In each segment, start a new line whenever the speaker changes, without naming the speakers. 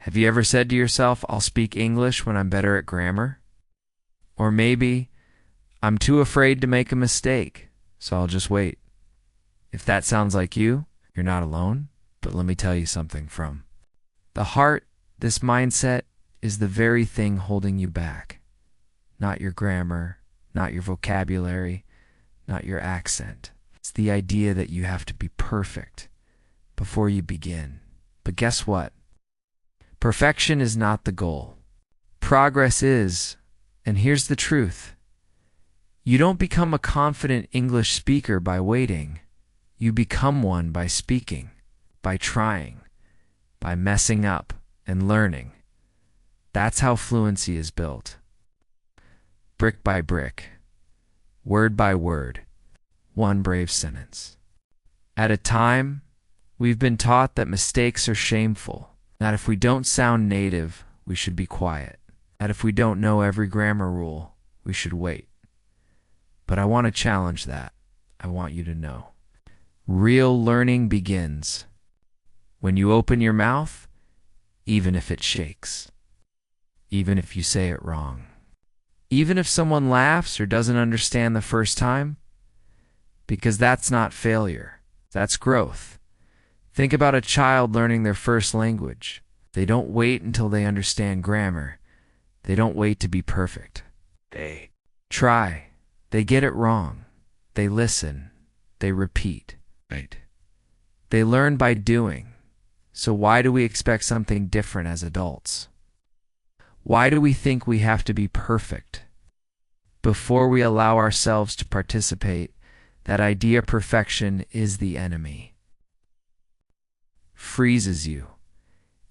Have you ever said to yourself, I'll speak English when I'm better at grammar? Or maybe, I'm too afraid to make a mistake, so I'll just wait. If that sounds like you, you're not alone, but let me tell you something from the heart. This mindset is the very thing holding you back. Not your grammar, not your vocabulary, not your accent. It's the idea that you have to be perfect before you begin. But guess what? Perfection is not the goal. Progress is, and here's the truth. You don't become a confident English speaker by waiting. You become one by speaking, by trying, by messing up and learning. That's how fluency is built. Brick by brick, word by word, one brave sentence at a time. We've been taught that mistakes are shameful, that if we don't sound native, we should be quiet, that if we don't know every grammar rule, we should wait. But I want to challenge that. I want you to know. Real learning begins when you open your mouth, even if it shakes, even if you say it wrong, even if someone laughs or doesn't understand the first time, because that's not failure, that's growth. Think about a child learning their first language. They don't wait until they understand grammar. They don't wait to be perfect. They try. They get it wrong. They listen. They repeat. Right. They learn by doing. So why do we expect something different as adults? Why do we think we have to be perfect? Before we allow ourselves to participate, that idea of perfection is the enemy. Freezes you.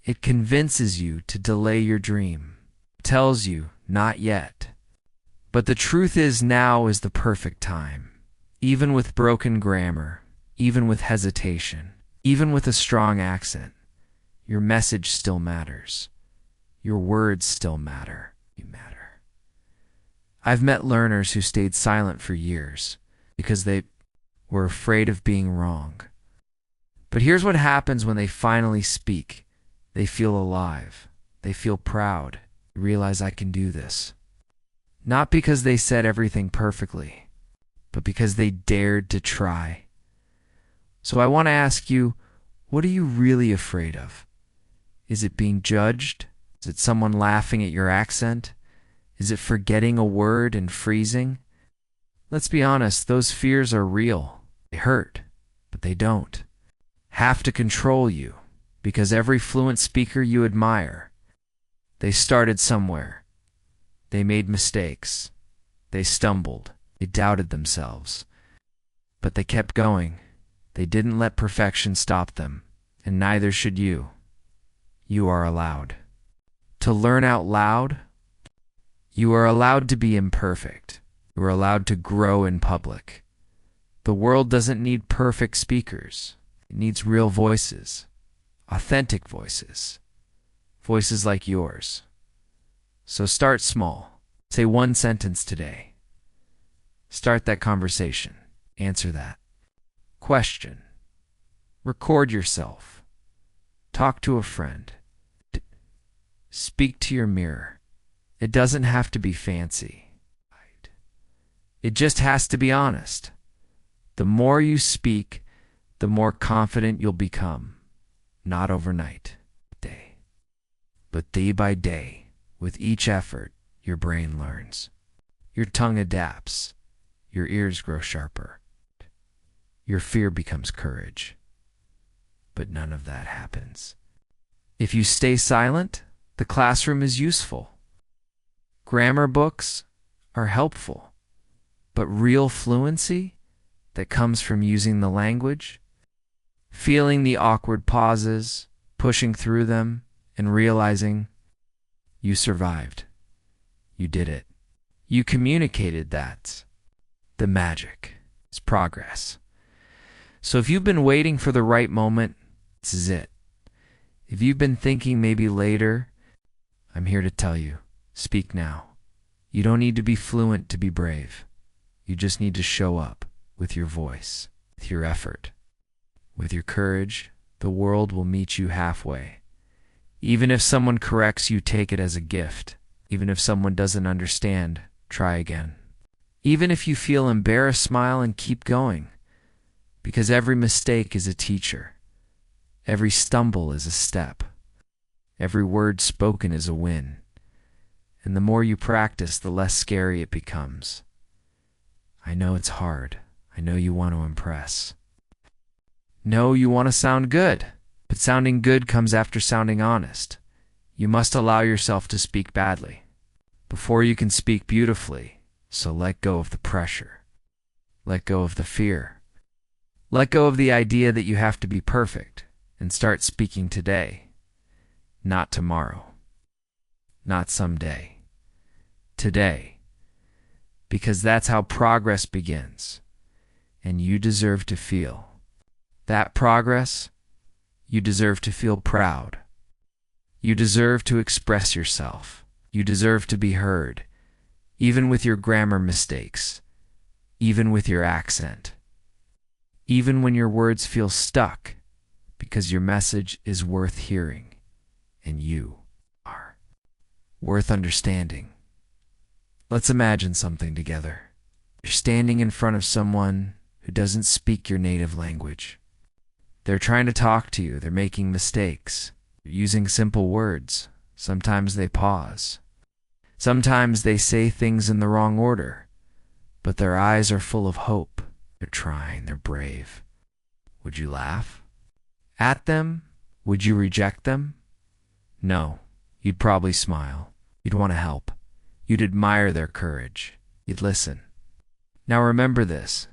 It convinces you to delay your dream. Tells you, not yet. But the truth is, now is the perfect time. Even with broken grammar, even with hesitation, even with a strong accent, your message still matters. Your words still matter. You matter. I've met learners who stayed silent for years because they were afraid of being wrong. But here's what happens when they finally speak. They feel alive. They feel proud. They realize, I can do this. Not because they said everything perfectly, but because they dared to try. So I want to ask you, what are you really afraid of? Is it being judged? Is it someone laughing at your accent? Is it forgetting a word and freezing? Let's be honest, those fears are real. They hurt, but they don't have to control you, because every fluent speaker you admire, they started somewhere. They made mistakes. They stumbled. They doubted themselves. But they kept going. They didn't let perfection stop them, and neither should you. You are allowed to learn out loud. You are allowed to be imperfect. You are allowed to grow in public. The world doesn't need perfect speakers. It needs real voices, authentic voices, voices like yours. So start small. Say one sentence today. Start that conversation. Answer that question. Record yourself. Talk to a friend. Speak to your mirror. It doesn't have to be fancy. It just has to be honest. The more you speak, the more confident you'll become. Not overnight, but day by day. With each effort, your brain learns. Your tongue adapts. Your ears grow sharper. Your fear becomes courage. But none of that happens if you stay silent. The classroom is useful. Grammar books are helpful. But real fluency that comes from using the language, feeling the awkward pauses, pushing through them, and realizing you survived. You did it. You communicated that. The magic is progress. So if you've been waiting for the right moment, this is it. If you've been thinking maybe later, I'm here to tell you, speak now. You don't need to be fluent to be brave. You just need to show up with your voice, with your effort, with your courage. The world will meet you halfway. Even if someone corrects you, take it as a gift. Even if someone doesn't understand, try again. Even if you feel embarrassed, smile and keep going. Because every mistake is a teacher. Every stumble is a step. Every word spoken is a win. And the more you practice, the less scary it becomes. I know it's hard. I know you want to impress. No, you want to sound good. But sounding good comes after sounding honest. You must allow yourself to speak badly before you can speak beautifully. So let go of the pressure. Let go of the fear. Let go of the idea that you have to be perfect and start speaking today, not tomorrow, not someday. Today, because that's how progress begins, and you deserve to feel that progress. You deserve to feel proud. You deserve to express yourself. You deserve to be heard, even with your grammar mistakes, even with your accent, even when your words feel stuck, because your message is worth hearing, and you are worth understanding. Let's imagine something together. You're standing in front of someone who doesn't speak your native language. They're trying to talk to you. They're making mistakes. You're using simple words. Sometimes they pause. Sometimes they say things in the wrong order, but their eyes are full of hope. They're trying. They're brave. Would you laugh at them? Would you reject them? No. You'd probably smile. You'd want to help. You'd admire their courage. You'd listen. Now remember this.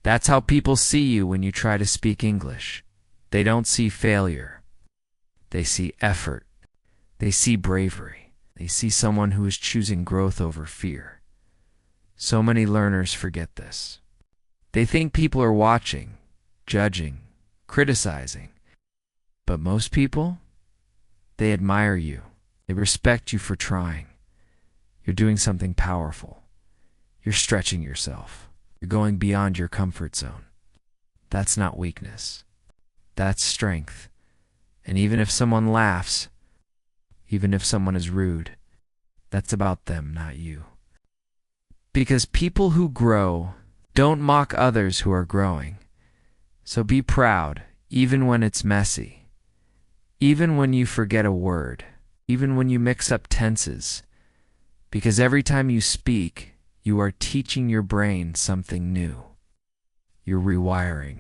That's how people see you when you try to speak English. They don't see failure. They see effort. They see bravery. They see someone who is choosing growth over fear. So many learners forget this. They think people are watching, judging, criticizing. But most people, they admire you. They respect you for trying. You're doing something powerful. You're stretching yourself. You're going beyond your comfort zone. That's not weakness. That's strength. And even if someone laughs, even if someone is rude, that's about them, not you. Because people who grow don't mock others who are growing. So be proud, even when it's messy. Even when you forget a word. Even when you mix up tenses. Because every time you speak, you are teaching your brain something new. You're rewiring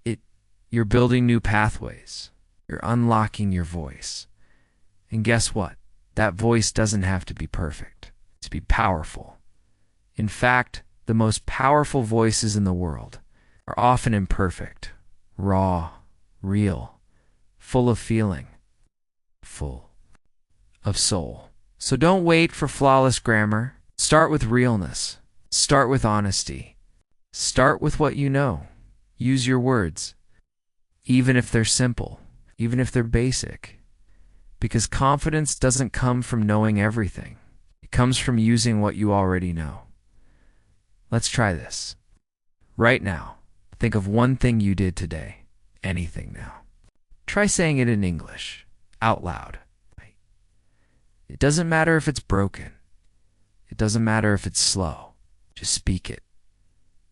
it. You're building new pathways. You're unlocking your voice. And guess what? That voice doesn't have to be perfect to be powerful. In fact, the most powerful voices in the world are often imperfect, raw, real, full of feeling, full of soul. So don't wait for flawless grammar. Start with realness. Start with honesty. Start with what you know. Use your words, even if they're simple, even if they're basic. Because confidence doesn't come from knowing everything. It comes from using what you already know. Let's try this. Right now, think of one thing you did today. Anything now. Try saying it in English, out loud. It doesn't matter if it's broken. It doesn't matter if it's slow. Just speak it.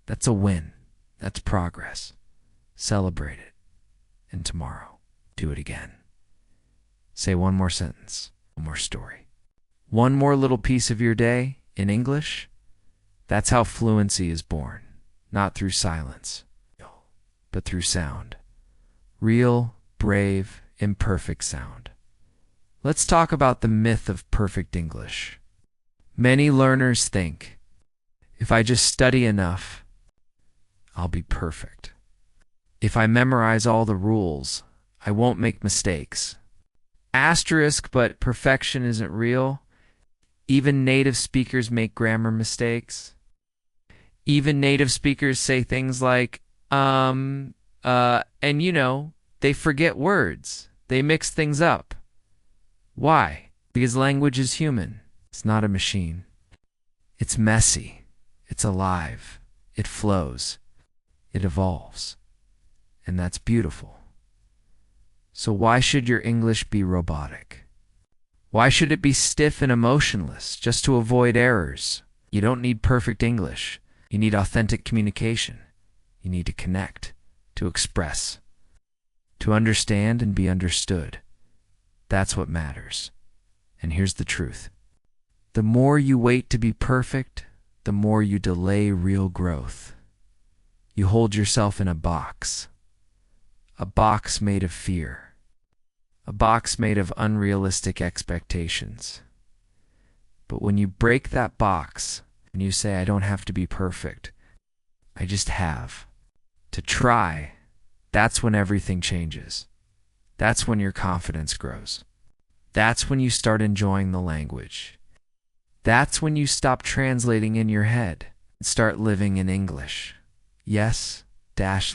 That's a win. That's progress. Celebrate it. And tomorrow, do it again. Say one more sentence, one more story. One more little piece of your day in English. That's how fluency is born. Not through silence, but through sound. Real, brave, imperfect sound. Let's talk about the myth of perfect English. Many learners think, if I just study enough, I'll be perfect. If I memorize all the rules, I won't make mistakes. Asterisk, but perfection isn't real. Even native speakers make grammar mistakes. Even native speakers say things like, and they forget words. They mix things up. Why? Because language is human. It's not a machine. It's messy. It's alive. It flows. It evolves. And that's beautiful. So why should your English be robotic? Why should it be stiff and emotionless just to avoid errors? You don't need perfect English. You need authentic communication. You need to connect, to express, to understand and be understood. That's what matters. And here's the truth. The more you wait to be perfect, the more you delay real growth. You hold yourself in a box made of fear, a box made of unrealistic expectations. But when you break that box and you say, I don't have to be perfect, I just have to try, that's when everything changes. That's when your confidence grows. That's when you start enjoying the language. That's when you stop translating in your head and start living in English. Yes,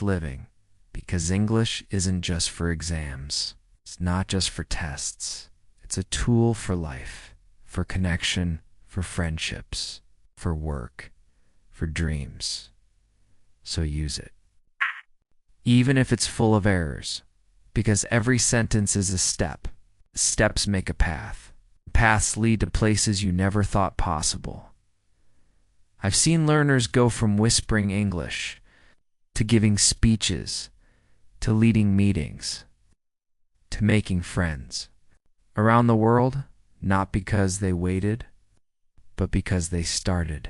living. Because English isn't just for exams. It's not just for tests. It's a tool for life, for connection, for friendships, for work, for dreams. So use it. Even if it's full of errors, because every sentence is a step. Steps make a path. Paths lead to places you never thought possible. I've seen learners go from whispering English to giving speeches, to leading meetings, to making friends around the world, not because they waited, but because they started.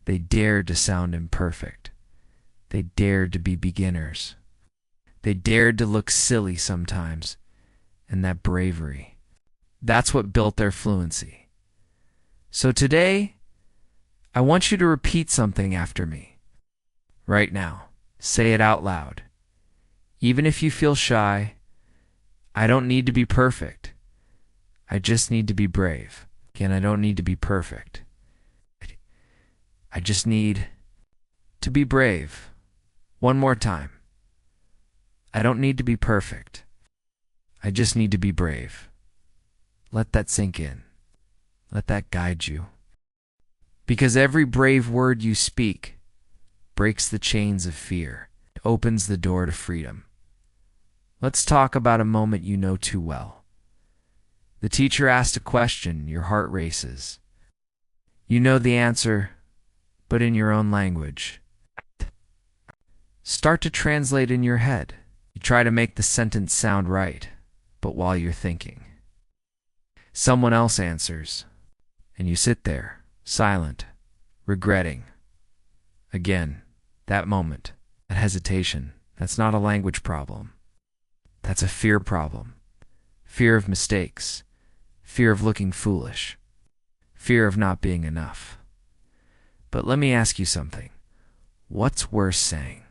They dared to sound imperfect. They dared to be beginners. They dared to look silly sometimes, and that bravery, that's what built their fluency. So today, I want you to repeat something after me. Right now, say it out loud. Even if you feel shy, I don't need to be perfect. I just need to be brave. Again, I don't need to be perfect. I just need to be brave. One more time. I don't need to be perfect. I just need to be brave. Let that sink in. Let that guide you. Because every brave word you speak breaks the chains of fear, opens the door to freedom. Let's talk about a moment you know too well. The teacher asked a question, your heart races. You know the answer, but in your own language. Start to translate in your head. You try to make the sentence sound right, but while you're thinking. Someone else answers, and you sit there, silent, regretting. Again, that moment, that hesitation, that's not a language problem. That's a fear problem. Fear of mistakes. Fear of looking foolish. Fear of not being enough. But let me ask you something. What's worse saying?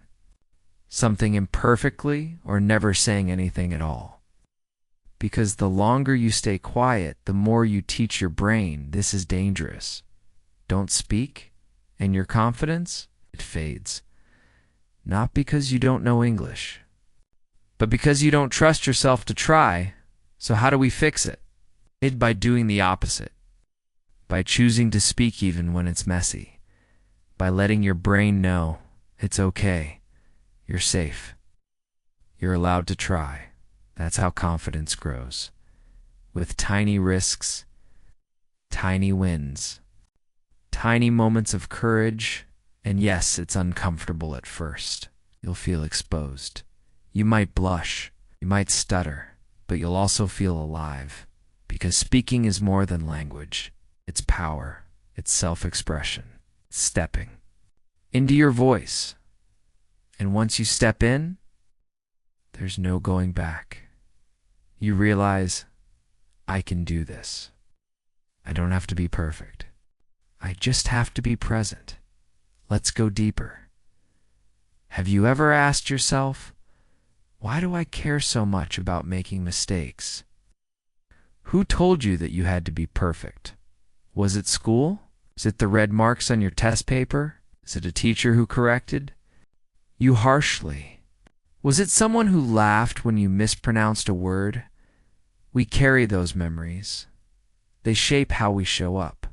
Something imperfectly or never saying anything at all? Because the longer you stay quiet, the more you teach your brain this is dangerous. Don't speak, and your confidence, it fades. Not because you don't know English, but because you don't trust yourself to try. So how do we fix it? By doing the opposite. By choosing to speak even when it's messy. By letting your brain know it's okay. You're safe. You're allowed to try. That's how confidence grows. With tiny risks, tiny wins, tiny moments of courage, and yes, it's uncomfortable at first. You'll feel exposed. You might blush, you might stutter, but you'll also feel alive. Because speaking is more than language. It's power. It's self-expression. It's stepping into your voice. And once you step in, there's no going back. You realize, I can do this. I don't have to be perfect. I just have to be present. Let's go deeper. Have you ever asked yourself, why do I care so much about making mistakes? Who told you that you had to be perfect? Was it school? Is it the red marks on your test paper? Is it a teacher who corrected you harshly? Was it someone who laughed when you mispronounced a word? We carry those memories. They shape how we show up.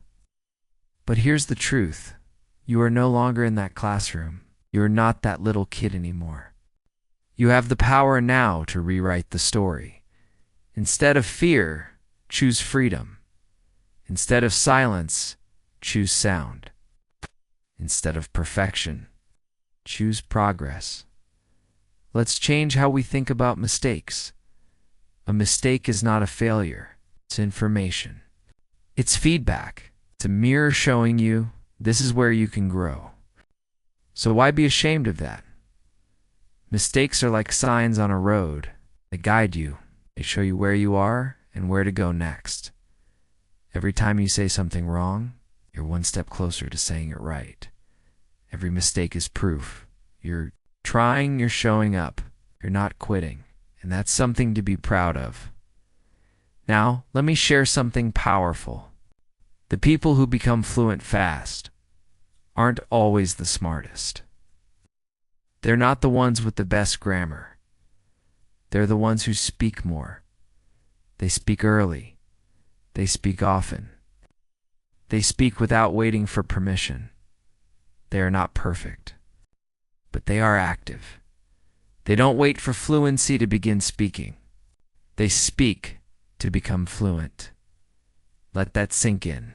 But here's the truth. You are no longer in that classroom. You are not that little kid anymore. You have the power now to rewrite the story. Instead of fear, choose freedom. Instead of silence, choose sound. Instead of perfection, choose progress. Let's change how we think about mistakes. A mistake is not a failure. It's information. It's feedback. It's a mirror showing you this is where you can grow. So why be ashamed of that? Mistakes are like signs on a road. They guide you. They show you where you are and where to go next. Every time you say something wrong, you're one step closer to saying it right. Every mistake is proof. You're trying, you're showing up. You're not quitting. And that's something to be proud of. Now, let me share something powerful. The people who become fluent fast aren't always the smartest. They're not the ones with the best grammar. They're the ones who speak more. They speak early. They speak often. They speak without waiting for permission. They are not perfect, but they are active. They don't wait for fluency to begin speaking. They speak to become fluent. Let that sink in.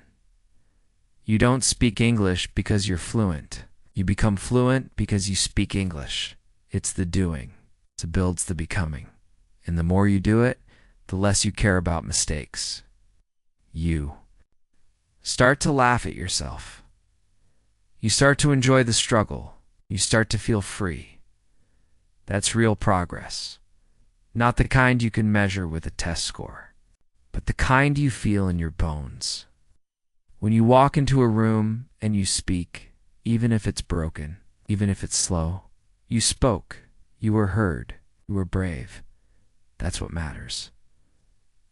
You don't speak English because you're fluent. You become fluent because you speak English. It's the doing. It builds the becoming. And the more you do it, the less you care about mistakes. You start to laugh at yourself. You start to enjoy the struggle. You start to feel free. That's real progress. Not the kind you can measure with a test score, but the kind you feel in your bones. When you walk into a room and you speak, even if it's broken, even if it's slow, you spoke, you were heard, you were brave. That's what matters.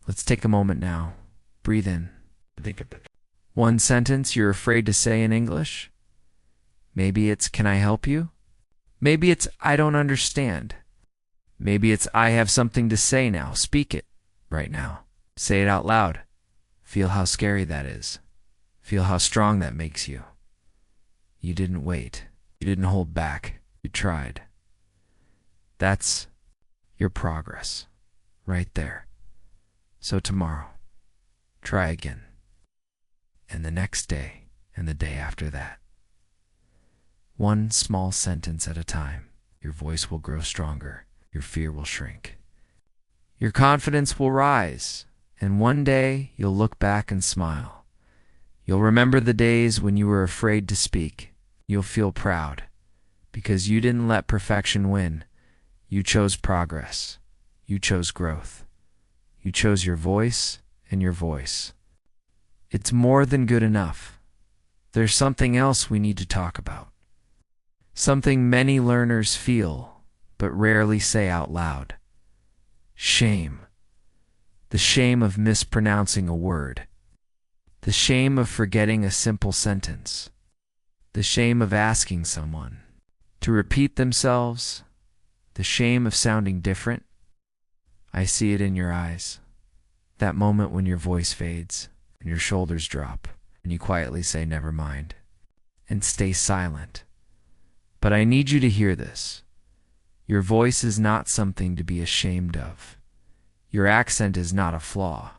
Let's take a moment now. Breathe in. Think of it. One sentence you're afraid to say in English. Maybe it's, "Can I help you?" Maybe it's, "I don't understand." Maybe it's, "I have something to say now." Speak it right now. Say it out loud. Feel how scary that is. Feel how strong that makes you. You didn't wait. You didn't hold back. You tried. That's your progress right there. So tomorrow, try again. And the next day, and the day after that. One small sentence at a time, your voice will grow stronger. Your fear will shrink. Your confidence will rise. And one day, you'll look back and smile. You'll remember the days when you were afraid to speak. You'll feel proud because you didn't let perfection win. You chose progress. You chose growth. You chose your voice and your voice. It's more than good enough. There's something else we need to talk about. Something many learners feel, but rarely say out loud. Shame. The shame of mispronouncing a word. The shame of forgetting a simple sentence. The shame of asking someone to repeat themselves. The shame of sounding different. I see it in your eyes. That moment when your voice fades and your shoulders drop and you quietly say, "Never mind," and stay silent. But I need you to hear this. Your voice is not something to be ashamed of. Your accent is not a flaw.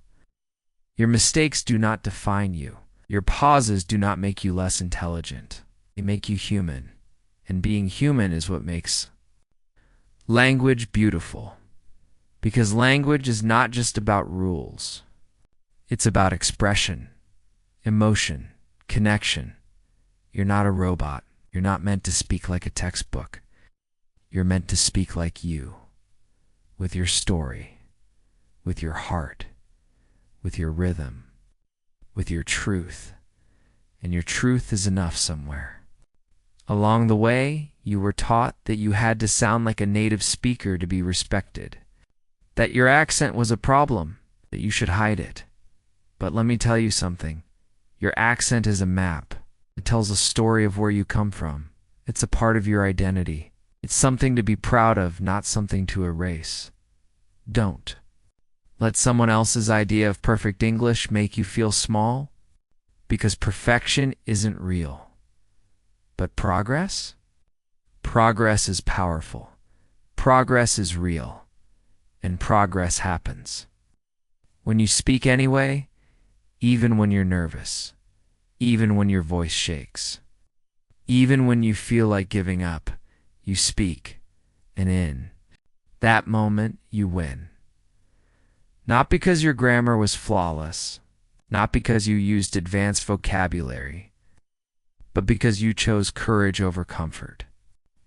Your mistakes do not define you. Your pauses do not make you less intelligent. They make you human. And being human is what makes language beautiful. Because language is not just about rules. It's about expression, emotion, connection. You're not a robot. You're not meant to speak like a textbook. You're meant to speak like you, with your story, with your heart, with your rhythm, with your truth. And your truth is enough somewhere. Along the way, you were taught that you had to sound like a native speaker to be respected, that your accent was a problem, that you should hide it. But let me tell you something. Your accent is a map. It tells a story of where you come from. It's a part of your identity. It's something to be proud of, not something to erase. Don't let someone else's idea of perfect English make you feel small, because perfection isn't real. But progress? Progress is powerful. Progress is real, and progress happens. When you speak anyway, even when you're nervous, even when your voice shakes, even when you feel like giving up, you speak, and in that moment, you win. Not because your grammar was flawless, not because you used advanced vocabulary, but because you chose courage over comfort.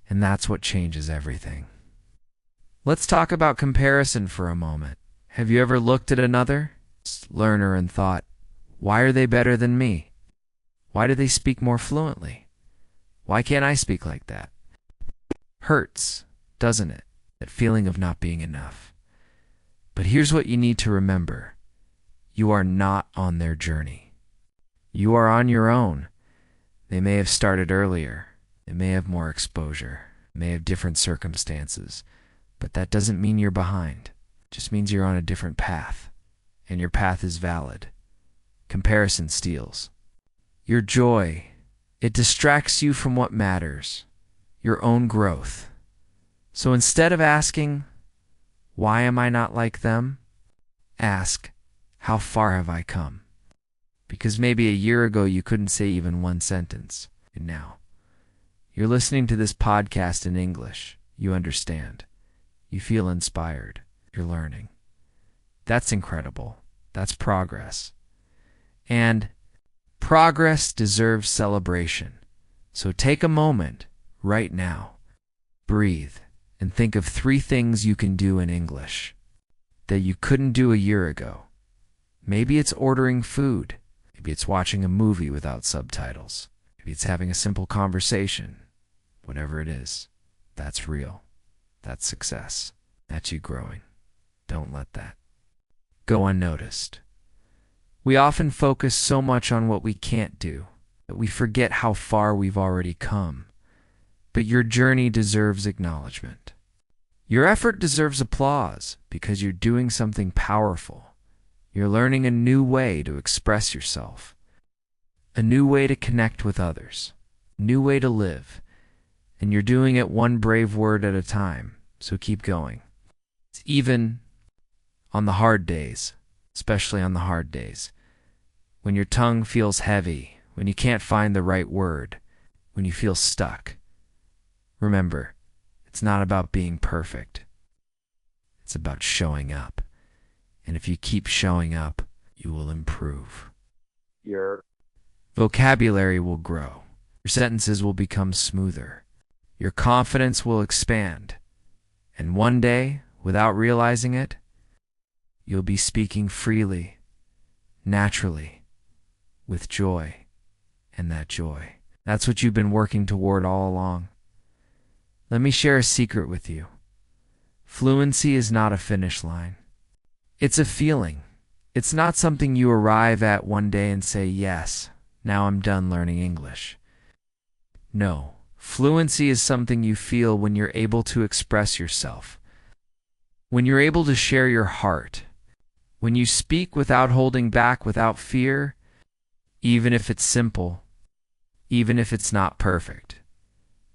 And that's what changes everything. Let's talk about comparison for a moment. Have you ever looked at another learner and thought, why are they better than me? Why do they speak more fluently? Why can't I speak like that? Hurts, doesn't it? That feeling of not being enough. But here's what you need to remember. You are not on their journey. You are on your own. They may have started earlier. They may have more exposure. May have different circumstances. But that doesn't mean you're behind. It just means you're on a different path. And your path is valid. Comparison steals. Your joy, it distracts you from what matters. Your own growth. So instead of asking, why am I not like them? Ask, how far have I come? Because maybe a year ago you couldn't say even one sentence. And now, you're listening to this podcast in English. You understand. You feel inspired. You're learning. That's incredible. That's progress. And progress deserves celebration. So take a moment right now. Breathe and think of 3 things you can do in English that you couldn't do a year ago. Maybe it's ordering food. Maybe it's watching a movie without subtitles. Maybe it's having a simple conversation. Whatever it is, that's real. That's success. That's you growing. Don't let that go unnoticed. We often focus so much on what we can't do that we forget how far we've already come. But your journey deserves acknowledgement. Your effort deserves applause because you're doing something powerful. You're learning a new way to express yourself, a new way to connect with others, a new way to live, and you're doing it one brave word at a time, so keep going. Even on the hard days, especially on the hard days, when your tongue feels heavy, when you can't find the right word, when you feel stuck. Remember, it's not about being perfect. It's about showing up. And if you keep showing up, you will improve. Your vocabulary will grow. Your sentences will become smoother. Your confidence will expand. And one day, without realizing it, you'll be speaking freely, naturally, with joy. And that joy, that's what you've been working toward all along. Let me share a secret with you. Fluency is not a finish line. It's a feeling. It's not something you arrive at one day and say, yes, now I'm done learning English. No, fluency is something you feel when you're able to express yourself, when you're able to share your heart, when you speak without holding back, without fear, even if it's simple, even if it's not perfect.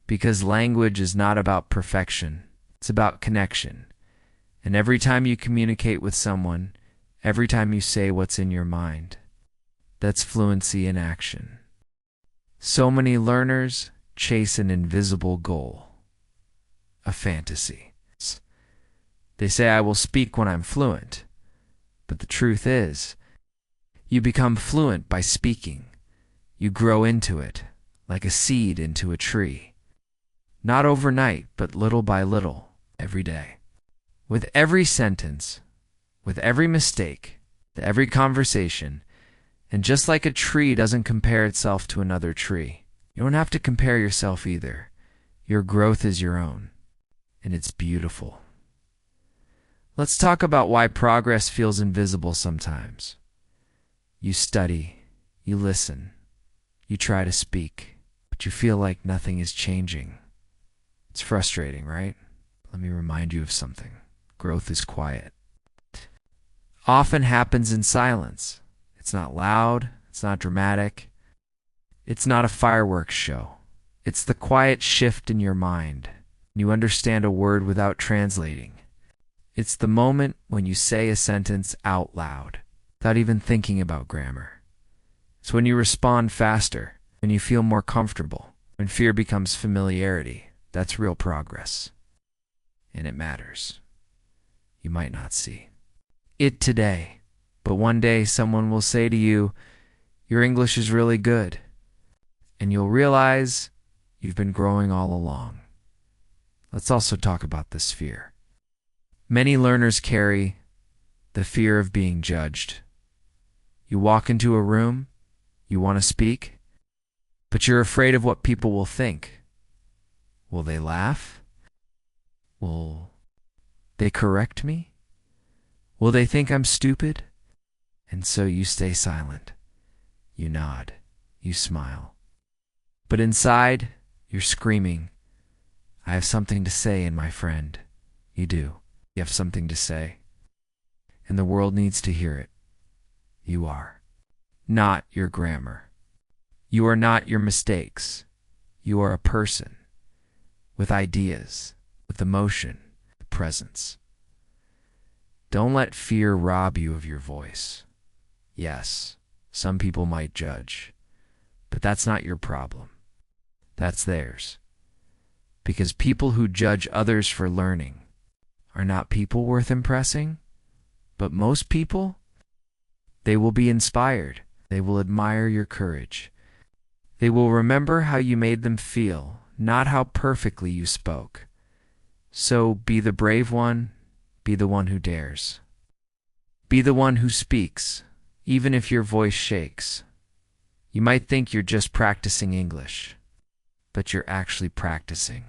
Because language is not about perfection, it's about connection. And every time you communicate with someone, every time you say what's in your mind, that's fluency in action. So many learners chase an invisible goal, a fantasy. They say, I will speak when I'm fluent. But the truth is, you become fluent by speaking. You grow into it, like a seed into a tree. Not overnight, but little by little, every day. With every sentence, with every mistake, with every conversation, and just like a tree doesn't compare itself to another tree, you don't have to compare yourself either. Your growth is your own, and it's beautiful. Let's talk about why progress feels invisible sometimes. You study, you listen, you try to speak, but you feel like nothing is changing. It's frustrating, right? Let me remind you of something. Growth is quiet. Often happens in silence. It's not loud. It's not dramatic. It's not a fireworks show. It's the quiet shift in your mind, You understand a word without translating. It's the moment when you say a sentence out loud, without even thinking about grammar. It's when you respond faster, when you feel more comfortable, when fear becomes familiarity. That's real progress. And it matters. You might not see it today, but one day someone will say to you, "Your English is really good," and you'll realize you've been growing all along. Let's also talk about this fear. Many learners carry the fear of being judged. You walk into a room, you want to speak, but you're afraid of what people will think. Will they laugh? Will they correct me? Will they think I'm stupid? And so you stay silent. You nod. You smile. But inside, you're screaming, "I have something to say," and my friend, you do. You have something to say. And the world needs to hear it. You are not your grammar. You are not your mistakes. You are a person with ideas, with emotion, presence. Don't let fear rob you of your voice. Yes, some people might judge, but that's not your problem. That's theirs. Because people who judge others for learning are not people worth impressing, but most people, they will be inspired. They will admire your courage. They will remember how you made them feel, not how perfectly you spoke. So be the brave one, be the one who dares. Be the one who speaks, even if your voice shakes. You might think you're just practicing English, but you're actually practicing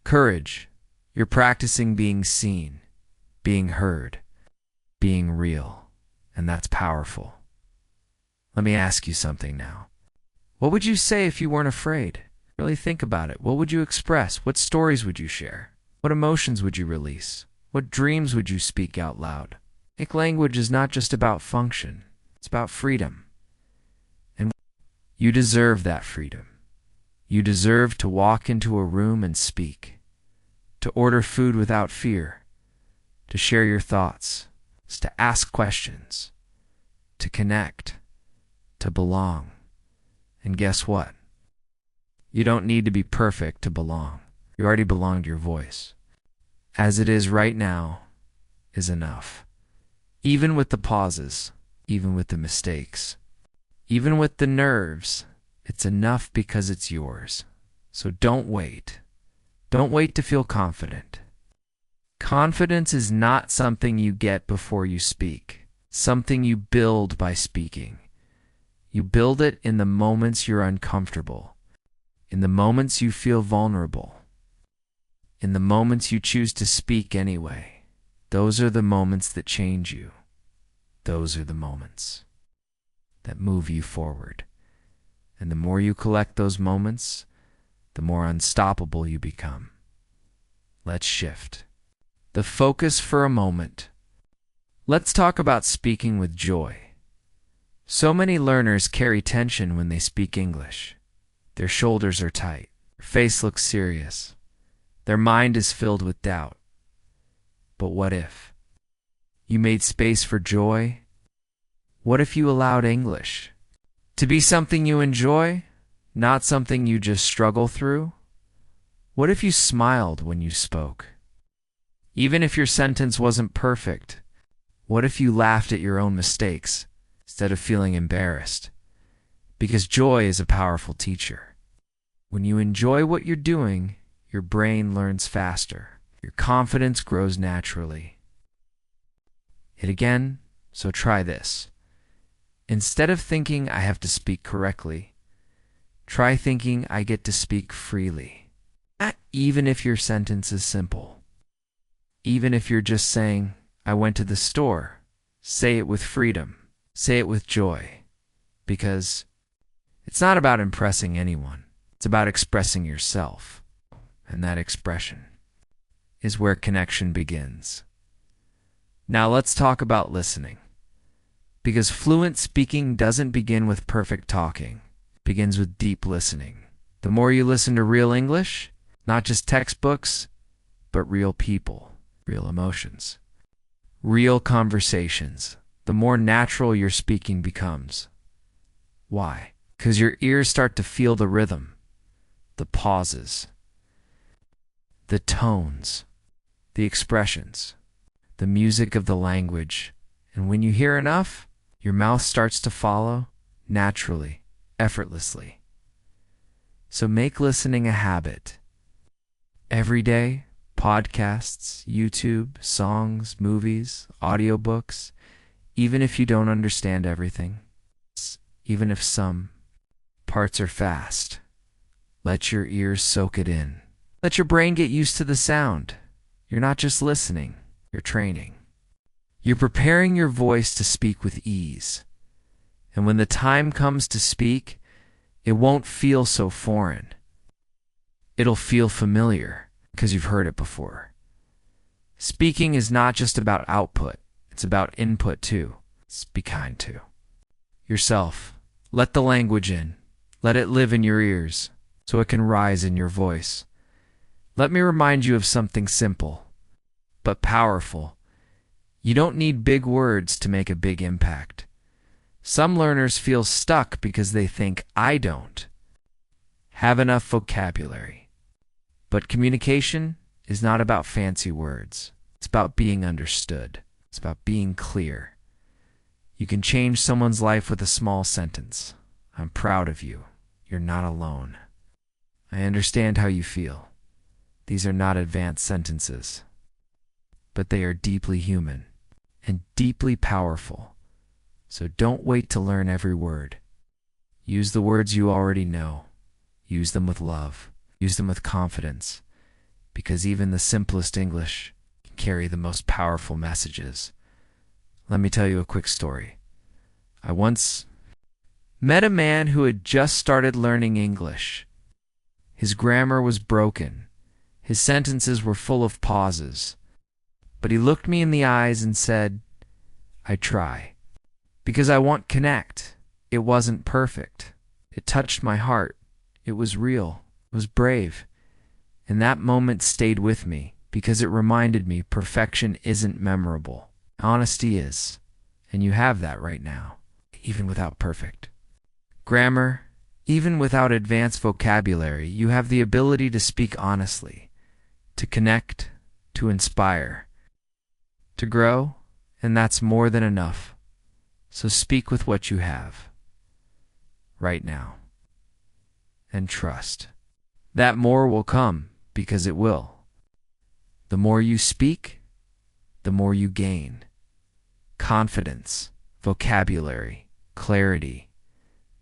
courage. You're practicing being seen, being heard, being real, and that's powerful. Let me ask you something now. What would you say if you weren't afraid? Really think about it. What would you express? What stories would you share? What emotions would you release? What dreams would you speak out loud? Make language is not just about function. It's about freedom. And you deserve that freedom. You deserve to walk into a room and speak, to order food without fear, to share your thoughts, to ask questions, to connect, to belong. And guess what? You don't need to be perfect to belong. You already belong to your voice. As it is right now is enough. Even with the pauses, even with the mistakes, even with the nerves, it's enough because it's yours. So don't wait. Don't wait to feel confident. Confidence is not something you get before you speak, something you build by speaking. You build it in the moments you're uncomfortable, in the moments you feel vulnerable, in the moments you choose to speak anyway. Those are the moments that change you. Those are the moments that move you forward. And the more you collect those moments, the more unstoppable you become. Let's shift the focus for a moment. Let's talk about speaking with joy. So many learners carry tension when they speak English. Their shoulders are tight. Their face looks serious. Their mind is filled with doubt. But what if you made space for joy? What if you allowed English to be something you enjoy, not something you just struggle through? What if you smiled when you spoke? Even if your sentence wasn't perfect, what if you laughed at your own mistakes instead of feeling embarrassed? Because joy is a powerful teacher. When you enjoy what you're doing, your brain learns faster. Your confidence grows naturally. Hit again, so try this. Instead of thinking I have to speak correctly, try thinking I get to speak freely. Even if your sentence is simple. Even if you're just saying, "I went to the store," say it with freedom. Say it with joy. Because it's not about impressing anyone. It's about expressing yourself. And that expression is where connection begins. Now let's talk about listening. Because fluent speaking doesn't begin with perfect talking. It begins with deep listening. The more you listen to real English, Not just textbooks, but real people, real emotions, real conversations. The more natural your speaking becomes. Why? Because your ears start to feel the rhythm, the pauses, the tones, the expressions, the music of the language. And when you hear enough, your mouth starts to follow naturally, effortlessly. So make listening a habit. Every day, podcasts, YouTube, songs, movies, audiobooks, even if you don't understand everything, even if some parts are fast, let your ears soak it in. Let your brain get used to the sound. You're not just listening, you're training. You're preparing your voice to speak with ease. And when the time comes to speak, it won't feel so foreign. It'll feel familiar because you've heard it before. Speaking is not just about output, it's about input too. Be kind to yourself. Let the language in. Let it live in your ears so it can rise in your voice. Let me remind you of something simple, but powerful. You don't need big words to make a big impact. Some learners feel stuck because they think, I don't have enough vocabulary. But communication is not about fancy words. It's about being understood. It's about being clear. You can change someone's life with a small sentence. I'm proud of you. You're not alone. I understand how you feel. These are not advanced sentences, but they are deeply human and deeply powerful. So don't wait to learn every word. Use the words you already know. Use them with love. Use them with confidence, because even the simplest English can carry the most powerful messages. Let me tell you a quick story. I once met a man who had just started learning English. His grammar was broken. His sentences were full of pauses. But he looked me in the eyes and said, I try. Because I want to connect. It wasn't perfect. It touched my heart. It was real. It was brave. And that moment stayed with me because it reminded me perfection isn't memorable. Honesty is. And you have that right now, even without perfect grammar, even without advanced vocabulary. You have the ability to speak honestly, to connect, to inspire, to grow, and that's more than enough. So speak with what you have right now and trust that more will come, because it will. The more you speak, the more you gain. Confidence, vocabulary, clarity,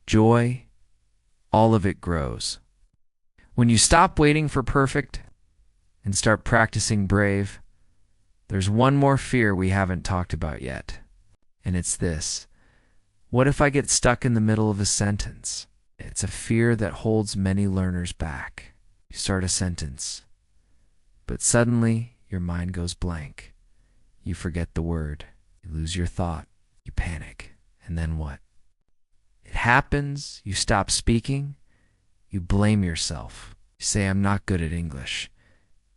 joy, all of it grows. When you stop waiting for perfect and start practicing brave, there's one more fear we haven't talked about yet, and it's this. What if I get stuck in the middle of a sentence? It's a fear that holds many learners back. You start a sentence, but suddenly your mind goes blank. You forget the word. You lose your thought. You panic. And then what? It happens. You stop speaking. You blame yourself. You say, I'm not good at English.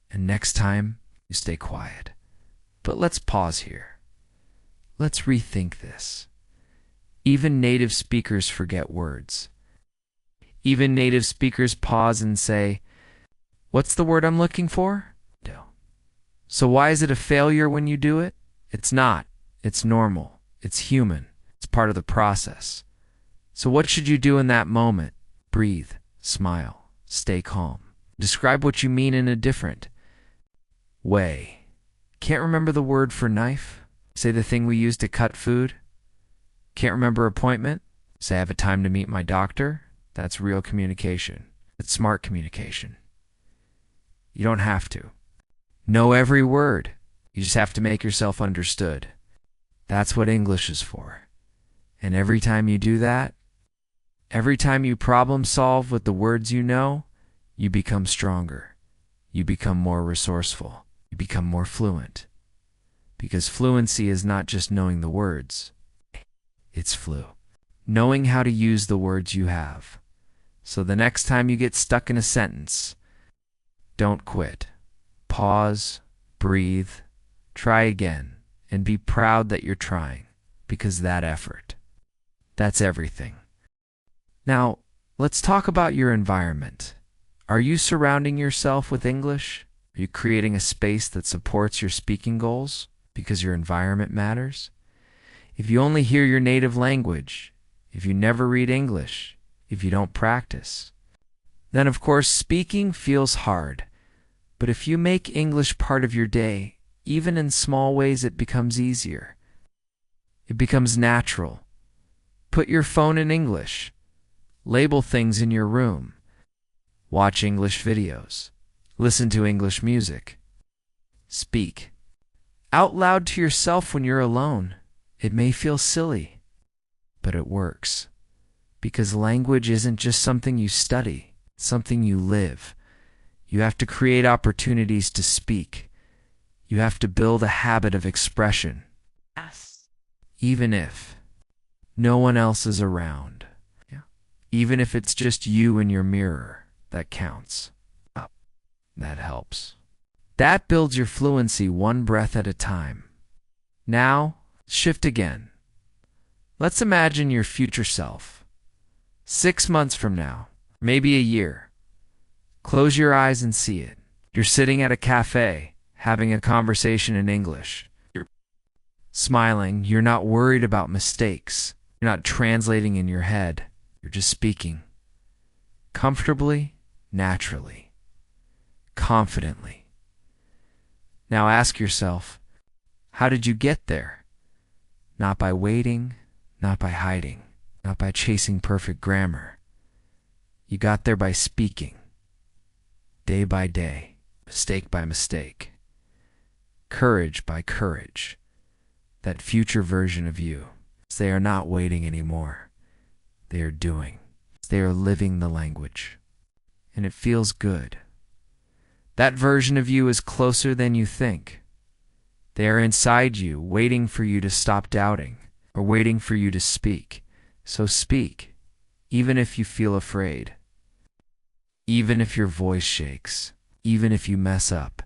And next time, you stay quiet. But let's pause here. Let's rethink this. Even native speakers forget words. Even native speakers pause and say, what's the word I'm looking for? No. So why is it a failure when you do it? It's not. It's normal. It's human. It's part of the process. So what should you do in that moment? Breathe, smile, stay calm. Describe what you mean in a different way. Can't remember the word for knife? Say the thing we use to cut food. Can't remember appointment? Say I have a time to meet my doctor. That's real communication. It's smart communication. You don't have to know every word. You just have to make yourself understood. That's what English is for. And every time you do that, every time you problem solve with the words you know, you become stronger. You become more resourceful. You become more fluent. Because fluency is not just knowing the words. It's knowing how to use the words you have. So the next time you get stuck in a sentence, Don't quit. Pause, breathe, try again, and be proud that you're trying, because that effort, that's everything. Now, let's talk about your environment. Are you surrounding yourself with English? Are you creating a space that supports your speaking goals because your environment matters? If you only hear your native language, if you never read English, if you don't practice, then of course speaking feels hard. But if you make English part of your day, even in small ways, it becomes easier. It becomes natural. Put your phone in English. Label things in your room. Watch English videos. Listen to English music. Speak out loud to yourself when you're alone. It may feel silly, but it works. Because language isn't just something you study, it's something you live. You have to create opportunities to speak. You have to build a habit of expression.
Yes.
Even if no one else is around. Yeah. Even if it's just you and your mirror, that counts. That helps. That builds your fluency one breath at a time. Now, shift again. Let's imagine your future self. 6 months from now, maybe a year. Close your eyes and see it. You're sitting at a cafe, having a conversation in English. You're smiling. You're not worried about mistakes. You're not translating in your head. You're just speaking. Comfortably, naturally, confidently. Now ask yourself, how did you get there? Not by waiting, not by hiding, not by chasing perfect grammar. You got there by speaking. Day by day, mistake by mistake, courage by courage. That future version of you, they are not waiting anymore. They are doing. They are living the language. And it feels good. That version of you is closer than you think. They are inside you, waiting for you to stop doubting, or waiting for you to speak. So speak, even if you feel afraid. Even if your voice shakes, even if you mess up,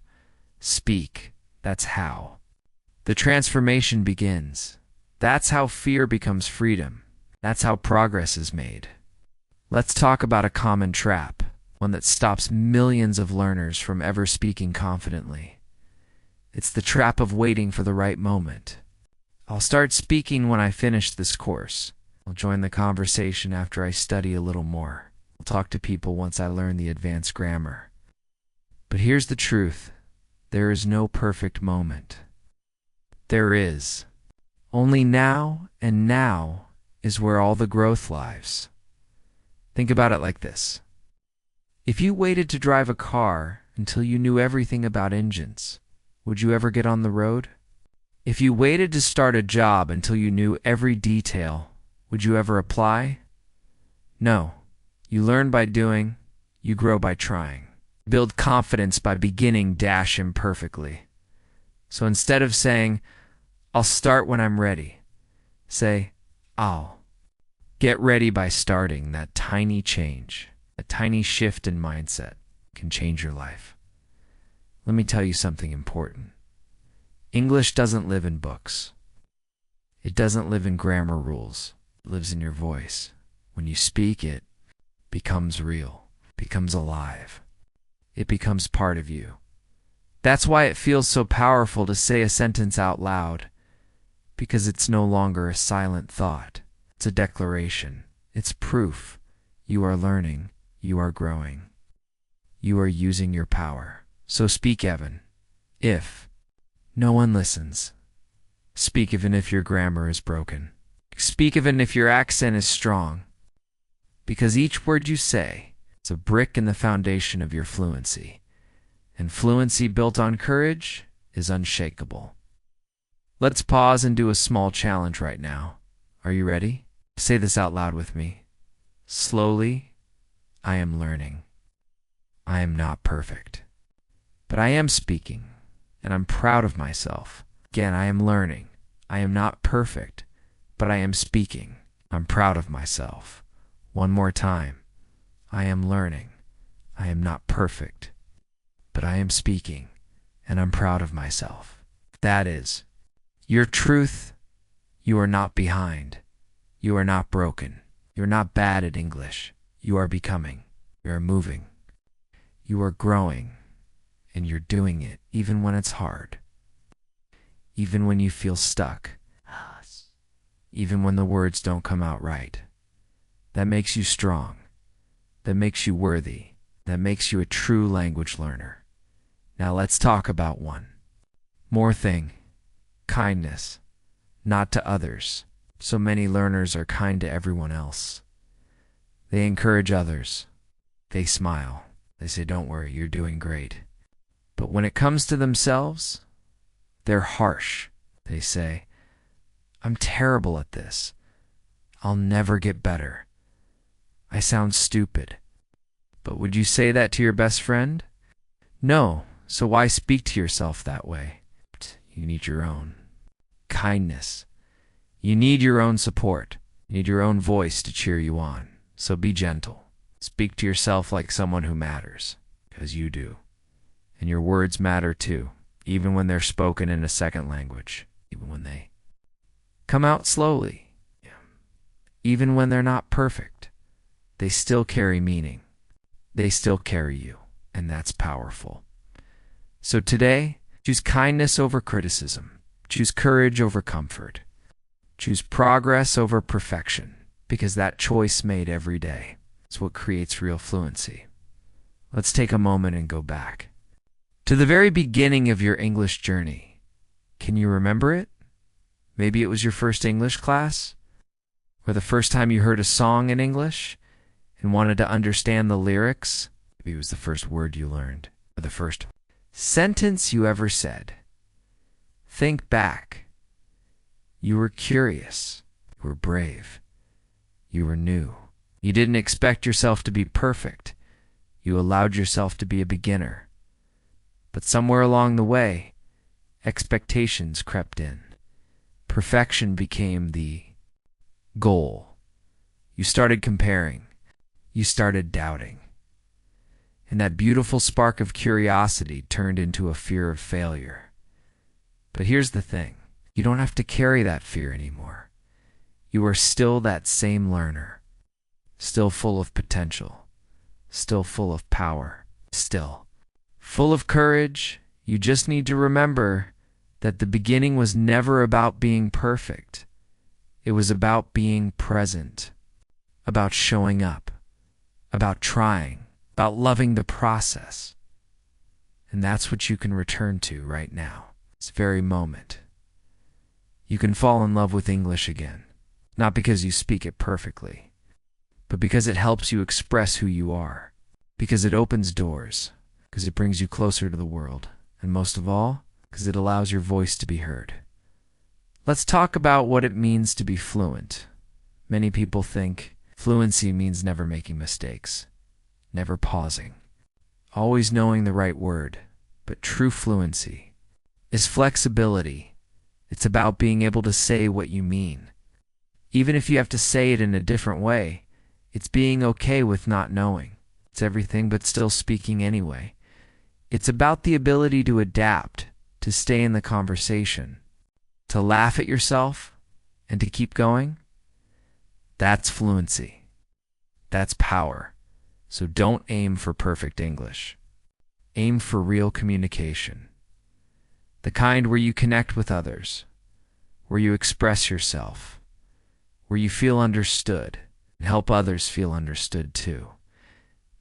speak. That's how the transformation begins. That's how fear becomes freedom. That's how progress is made. Let's talk about a common trap, one that stops millions of learners from ever speaking confidently. It's the trap of waiting for the right moment. I'll start speaking when I finish this course. I'll join the conversation after I study a little more. I'll talk to people once I learn the advanced grammar. But here's the truth. There is no perfect moment. There is. Only now, and now is where all the growth lies. Think about it like this. If you waited to drive a car until you knew everything about engines, would you ever get on the road? If you waited to start a job until you knew every detail, would you ever apply? No. You learn by doing, you grow by trying. Build confidence by beginning imperfectly. So instead of saying, I'll start when I'm ready, say, I'll get ready by starting. That tiny change, a tiny shift in mindset can change your life. Let me tell you something important. English doesn't live in books. It doesn't live in grammar rules. It lives in your voice. When you speak, it becomes real, becomes alive. It becomes part of you. That's why it feels so powerful to say a sentence out loud, because it's no longer a silent thought. It's a declaration. It's proof. You are learning. You are growing. You are using your power. So speak, Evan. If no one listens, speak even if your grammar is broken. Speak even if your accent is strong. Because each word you say is a brick in the foundation of your fluency. And fluency built on courage is unshakable. Let's pause and do a small challenge right now. Are you ready? Say this out loud with me. Slowly, I am learning. I am not perfect, but I am speaking, and I'm proud of myself. Again, I am learning. I am not perfect, but I am speaking. I'm proud of myself. One more time. I am learning. I am not perfect, but I am speaking, and I'm proud of myself. That is, your truth, you are not behind. You are not broken. You're not bad at English. You are becoming. You are moving. You are growing, and you're doing it even when it's hard. Even when you feel stuck. Even when the words don't come out right. That makes you strong. That makes you worthy. That makes you a true language learner. Now let's talk about one more thing. Kindness. Not to others. So many learners are kind to everyone else. They encourage others. They smile. They say, don't worry, you're doing great. But when it comes to themselves, they're harsh. They say, I'm terrible at this. I'll never get better. I sound stupid. But would you say that to your best friend? No, so why speak to yourself that way? You need your own kindness. You need your own support. You need your own voice to cheer you on. So be gentle. Speak to yourself like someone who matters, because you do. And your words matter too, even when they're spoken in a second language, even when they come out slowly. Even when they're not perfect, they still carry meaning. They still carry you, and that's powerful. So today, choose kindness over criticism. Choose courage over comfort. Choose progress over perfection, because that choice made every day is what creates real fluency. Let's take a moment and go back to the very beginning of your English journey. Can you remember it? Maybe it was your first English class, or the first time you heard a song in English and wanted to understand the lyrics. Maybe it was the first word you learned, or the first sentence you ever said. Think back. You were curious. You were brave. You were new. You didn't expect yourself to be perfect. You allowed yourself to be a beginner. But somewhere along the way, expectations crept in. Perfection became the goal. You started comparing. You started doubting. And that beautiful spark of curiosity turned into a fear of failure. But here's the thing. You don't have to carry that fear anymore. You are still that same learner. Still full of potential. Still full of power. Still full of courage. You just need to remember that the beginning was never about being perfect. It was about being present, about showing up, about trying, about loving the process. And that's what you can return to right now, this very moment. You can fall in love with English again, not because you speak it perfectly, but because it helps you express who you are, because it opens doors, because it brings you closer to the world, and most of all, because it allows your voice to be heard. Let's talk about what it means to be fluent. Many people think fluency means never making mistakes, never pausing, always knowing the right word. But true fluency is flexibility. It's about being able to say what you mean. Even if you have to say it in a different way, it's being okay with not knowing. It's everything but still speaking anyway. It's about the ability to adapt, to stay in the conversation, to laugh at yourself, and to keep going. That's fluency. That's power. So don't aim for perfect English. Aim for real communication. The kind where you connect with others, where you express yourself, where you feel understood and help others feel understood too.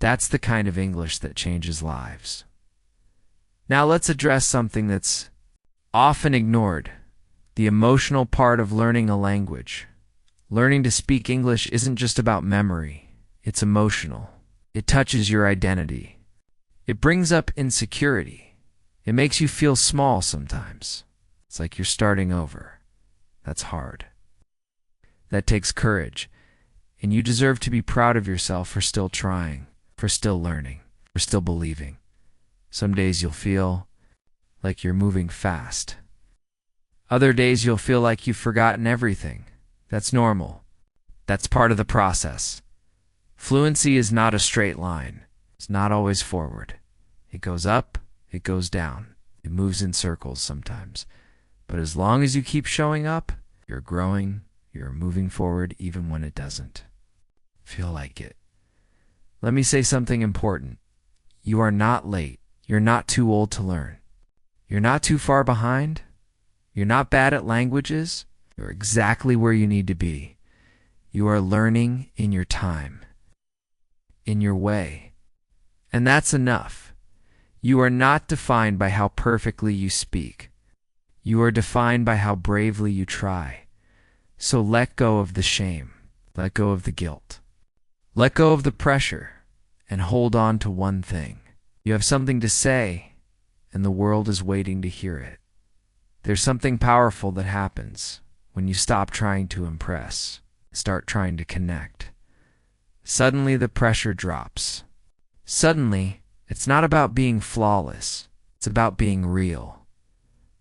That's the kind of English that changes lives. Now let's address something that's often ignored, the emotional part of learning a language. Learning to speak English isn't just about memory. It's emotional. It touches your identity. It brings up insecurity. It makes you feel small sometimes. It's like you're starting over. That's hard. That takes courage. And you deserve to be proud of yourself for still trying, for still learning, for still believing. Some days you'll feel like you're moving fast. Other days you'll feel like you've forgotten everything. That's normal. That's part of the process. Fluency is not a straight line. It's not always forward. It goes up It goes down. It moves in circles sometimes. But as long as you keep showing up, you're growing, you're moving forward even when it doesn't feel like it. Let me say something important. You are not late. You're not too old to learn. You're not too far behind. You're not bad at languages. You're exactly where you need to be. You are learning in your time, in your way. And that's enough. You are not defined by how perfectly you speak. You are defined by how bravely you try. So let go of the shame. Let go of the guilt. Let go of the pressure and hold on to one thing. You have something to say, and the world is waiting to hear it. There's something powerful that happens when you stop trying to impress, start trying to connect. Suddenly the pressure drops. Suddenly, it's not about being flawless. It's about being real.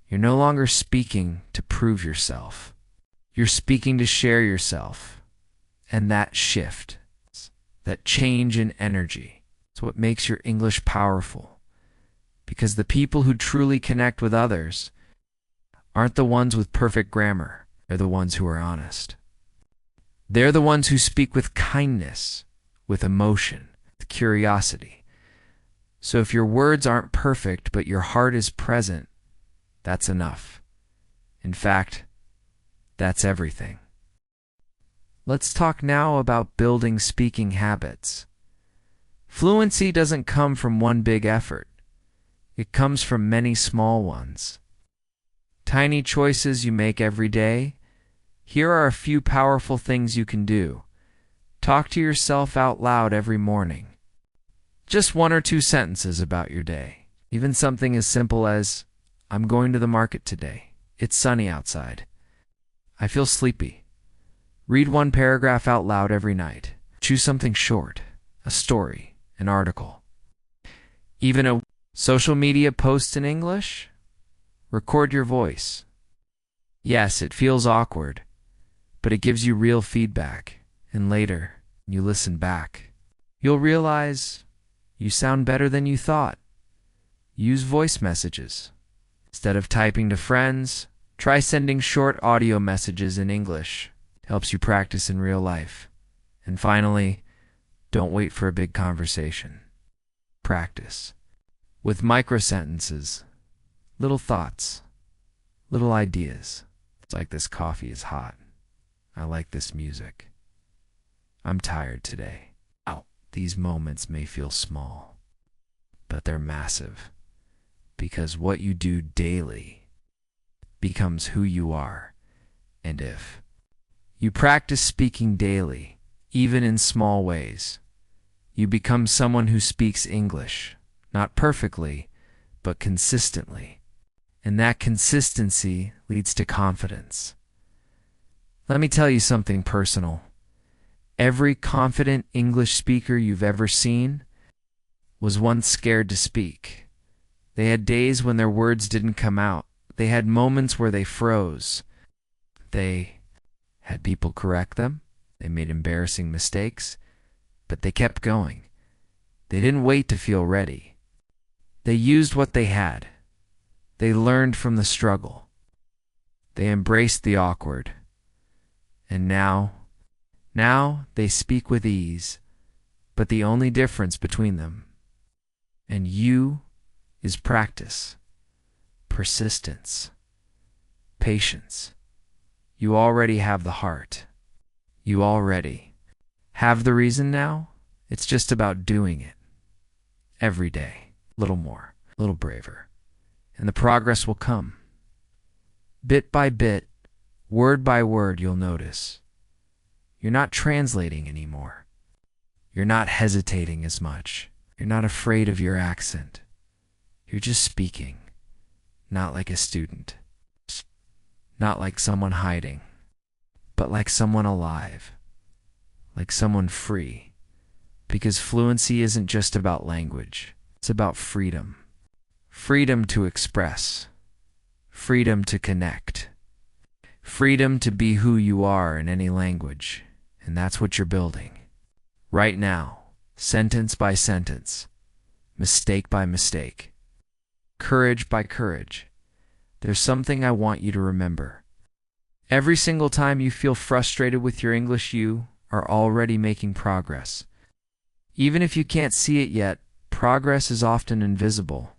You're no longer speaking to prove yourself. You're speaking to share yourself. And that shift, that change in energy, is what makes your English powerful. Because the people who truly connect with others aren't the ones with perfect grammar. They're the ones who are honest. They're the ones who speak with kindness, with emotion, with curiosity. So if your words aren't perfect, but your heart is present, that's enough. In fact, that's everything. Let's talk now about building speaking habits. Fluency doesn't come from one big effort. It comes from many small ones. Tiny choices you make every day. Here are a few powerful things you can do. Talk to yourself out loud every morning. Just 1 or 2 sentences about your day. Even something as simple as, I'm going to the market today. It's sunny outside. I feel sleepy. Read 1 paragraph out loud every night. Choose something short, a story, an article. Even a social media post in English? Record your voice. Yes, it feels awkward, but it gives you real feedback. And later, you listen back. You'll realize you sound better than you thought. Use voice messages. Instead of typing to friends, try sending short audio messages in English. It helps you practice in real life. And finally, don't wait for a big conversation. Practice. With micro-sentences, little thoughts, little ideas. It's like this coffee is hot. I like this music. I'm tired today. Ow. These moments may feel small, but they're massive. Because what you do daily becomes who you are. And if you practice speaking daily, even in small ways, you become someone who speaks English, not perfectly, but consistently. And that consistency leads to confidence. Let me tell you something personal. Every confident English speaker you've ever seen was once scared to speak. They had days when their words didn't come out. They had moments where they froze. They had people correct them. They made embarrassing mistakes, but they kept going. They didn't wait to feel ready. They used what they had. They learned from the struggle. They embraced the awkward. And now they speak with ease, but the only difference between them and you is practice, persistence, patience. You already have the heart. You already have the reason now. It's just about doing it every day, a little more, a little braver, and the progress will come. Bit by bit, word by word, you'll notice. You're not translating anymore. You're not hesitating as much. You're not afraid of your accent. You're just speaking, not like a student, not like someone hiding, but like someone alive, like someone free. Because fluency isn't just about language. It's about freedom. Freedom to express. Freedom to connect. Freedom to be who you are in any language. And that's what you're building. Right now, sentence by sentence, mistake by mistake. courage by courage. There's something I want you to remember. Every single time you feel frustrated with your English, you are already making progress. Even if you can't see it yet, progress is often invisible.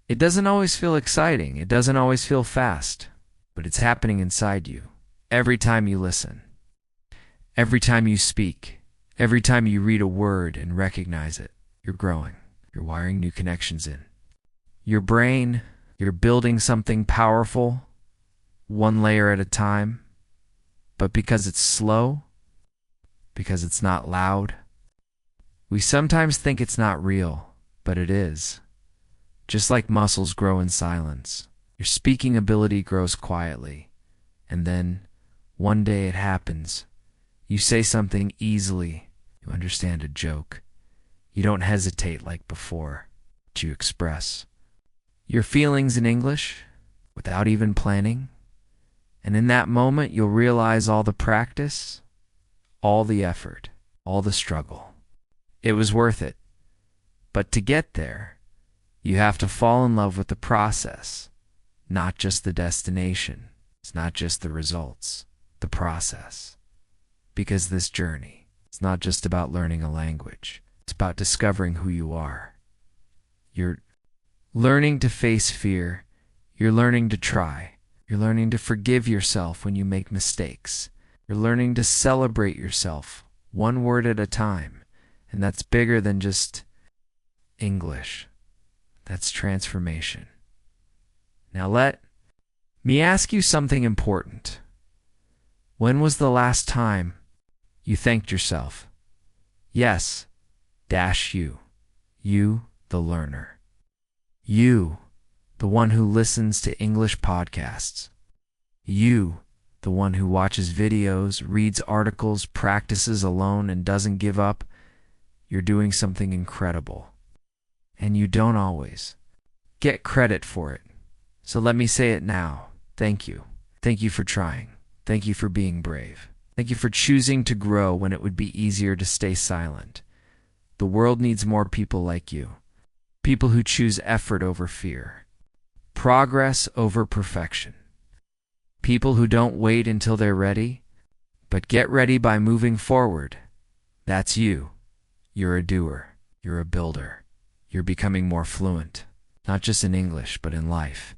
It doesn't always feel exciting, it doesn't always feel fast, but it's happening inside you. Every time you listen, every time you speak, every time you read a word and recognize it, you're growing. You're wiring new connections in your brain. You're building something powerful, one layer at a time. But because it's slow, because it's not loud, we sometimes think it's not real, but it is. Just like muscles grow in silence, your speaking ability grows quietly. And then, one day it happens. You say something easily. You understand a joke. You don't hesitate like before, but you express your feelings in English without even planning. And in that moment, you'll realize all the practice, all the effort, all the struggle. It was worth it. But to get there, you have to fall in love with the process, not just the destination. It's not just the results, the process. Because this journey, it's not just about learning a language. It's about discovering who you are. You're learning to face fear. You're learning to try. You're learning to forgive yourself when you make mistakes. You're learning to celebrate yourself, one word at a time. And that's bigger than just English. That's transformation. Now let me ask you something important. When was the last time you thanked yourself? Yes, you. You, the learner. You, the one who listens to English podcasts. You, the one who watches videos, reads articles, practices alone, and doesn't give up. You're doing something incredible. And you don't always get credit for it. So let me say it now. Thank you. Thank you for trying. Thank you for being brave. Thank you for choosing to grow when it would be easier to stay silent. The world needs more people like you. People who choose effort over fear. Progress over perfection. People who don't wait until they're ready, but get ready by moving forward. That's you. You're a doer. You're a builder. You're becoming more fluent, not just in English, but in life.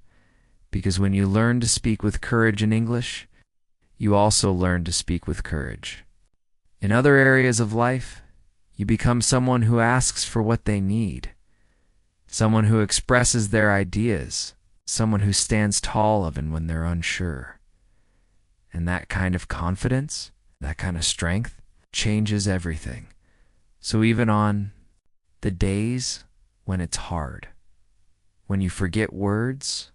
Because when you learn to speak with courage in English, you also learn to speak with courage. In other areas of life, you become someone who asks for what they need, someone who expresses their ideas, someone who stands tall even when they're unsure. And that kind of confidence, that kind of strength, changes everything. So even on the days when it's hard, when you forget words,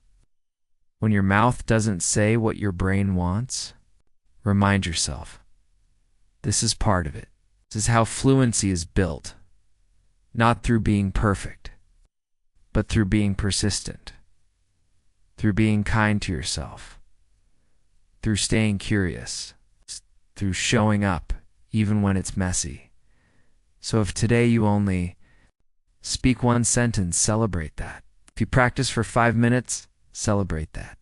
when your mouth doesn't say what your brain wants, remind yourself, this is part of it. This is how fluency is built, not through being perfect, but through being persistent, through being kind to yourself, through staying curious, through showing up even when it's messy. So if today you only speak one sentence, celebrate that. If you practice for 5 minutes, celebrate that.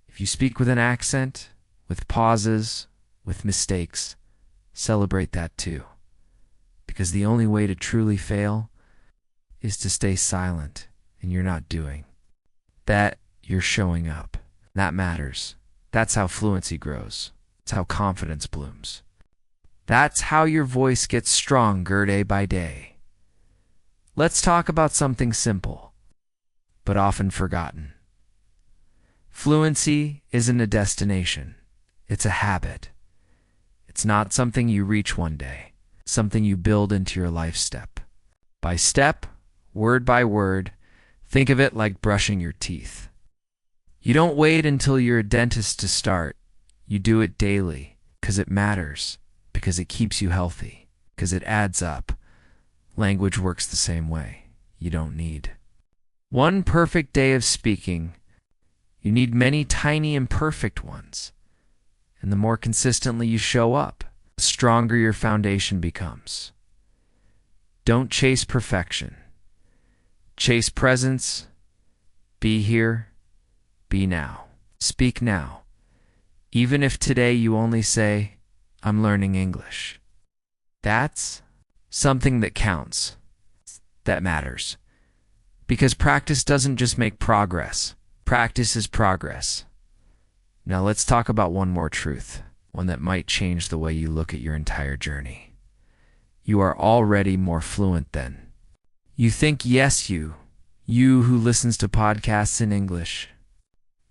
If you speak with an accent, with pauses, with mistakes, celebrate that too. Because the only way to truly fail is to stay silent and you're not doing. That you're showing up. That matters. That's how fluency grows. That's how confidence blooms. That's how your voice gets stronger day by day. Let's talk about something simple, but often forgotten. Fluency isn't a destination. It's a habit. It's not something you reach one day. It's something you build into your life step by step, word by word. Think of it like brushing your teeth. You don't wait until you're a dentist to start. You do it daily because it matters, because it keeps you healthy, because it adds up. Language works the same way. You don't need one perfect day of speaking. You need many tiny imperfect ones. And the more consistently you show up, the stronger your foundation becomes. Don't chase perfection. Chase presence, Be here, be now. Speak now. Even if today you only say, I'm learning English. That's something that counts, that matters. Because practice doesn't just make progress. Practice is progress. Now let's talk about one more truth, one that might change the way you look at your entire journey. You are already more fluent than. You think, yes, you who listens to podcasts in English.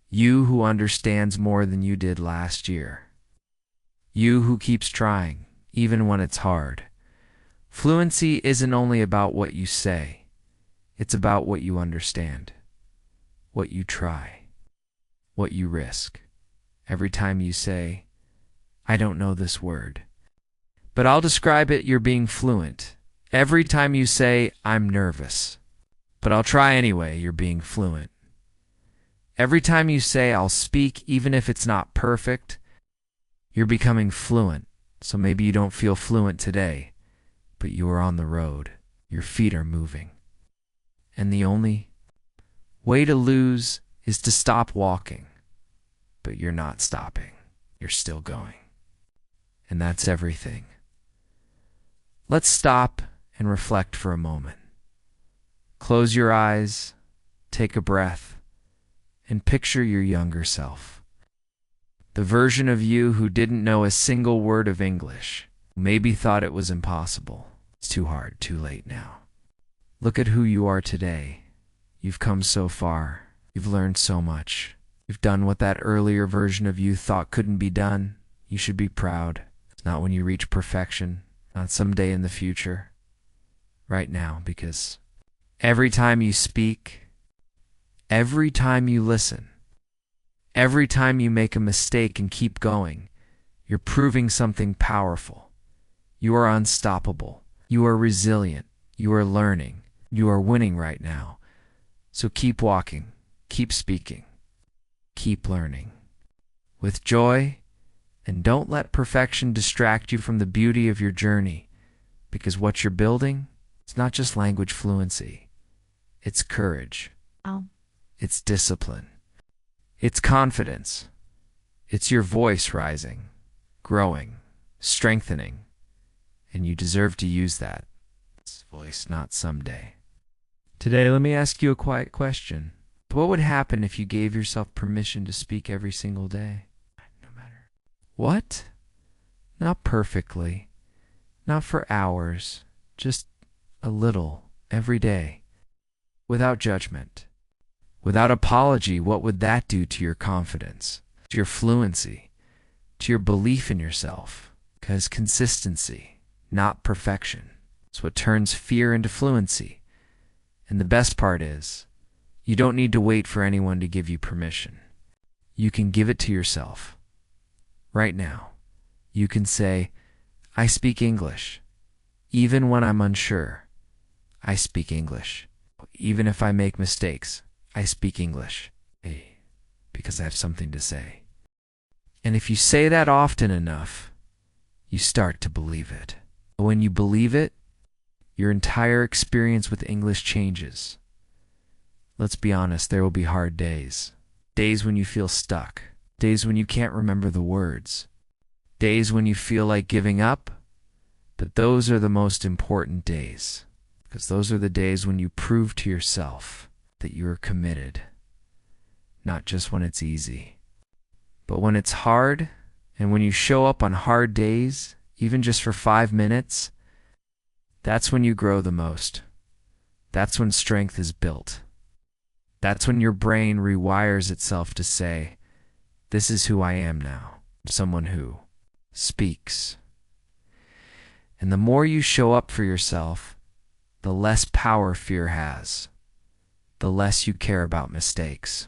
You who understands more than you did last year. You who keeps trying, even when it's hard. Fluency isn't only about what you say. It's about what you understand, what you try, what you risk. Every time you say, I don't know this word, but I'll describe it, you're being fluent. Every time you say, I'm nervous, but I'll try anyway, you're being fluent. Every time you say, I'll speak even if it's not perfect, you're becoming fluent. So maybe you don't feel fluent today, but you are on the road. Your feet are moving. And the only way to lose is to stop walking. But you're not stopping. You're still going. And that's everything. Let's stop and reflect for a moment. Close your eyes, take a breath, and picture your younger self. The version of you who didn't know a single word of English, who maybe thought it was impossible. It's too hard, too late now. Look at who you are today. You've come so far. You've learned so much. You've done what that earlier version of you thought couldn't be done. You should be proud. It's not when you reach perfection, not someday in the future. Right now, because every time you speak, every time you listen, every time you make a mistake and keep going, you're proving something powerful. You are unstoppable. You are resilient. You are learning. You are winning right now. So keep walking, keep speaking, keep learning with joy, and don't let perfection distract you from the beauty of your journey, because what you're building, it's not just language fluency. It's courage. It's discipline. It's confidence. It's your voice rising, growing, strengthening, and you deserve to use that voice, not someday. Today, let me ask you a quiet question. What would happen if you gave yourself permission to speak every single day? No matter what? Not perfectly. Not for hours. Just a little every day. Without judgment. Without apology, what would that do to your confidence, to your fluency, to your belief in yourself? Because consistency, not perfection, is what turns fear into fluency. And the best part is, you don't need to wait for anyone to give you permission. You can give it to yourself. Right now, you can say, I speak English. Even when I'm unsure, I speak English. Even if I make mistakes, I speak English. Because I have something to say. And if you say that often enough, you start to believe it. When you believe it, your entire experience with English changes. Let's be honest, there will be hard days. Days when you feel stuck. Days when you can't remember the words. Days when you feel like giving up. But those are the most important days. Because those are the days when you prove to yourself that you are committed. Not just when it's easy. But when it's hard, and when you show up on hard days, even just for 5 minutes, that's when you grow the most. That's when strength is built. That's when your brain rewires itself to say, this is who I am now. Someone who speaks. And the more you show up for yourself, the less power fear has. The less you care about mistakes.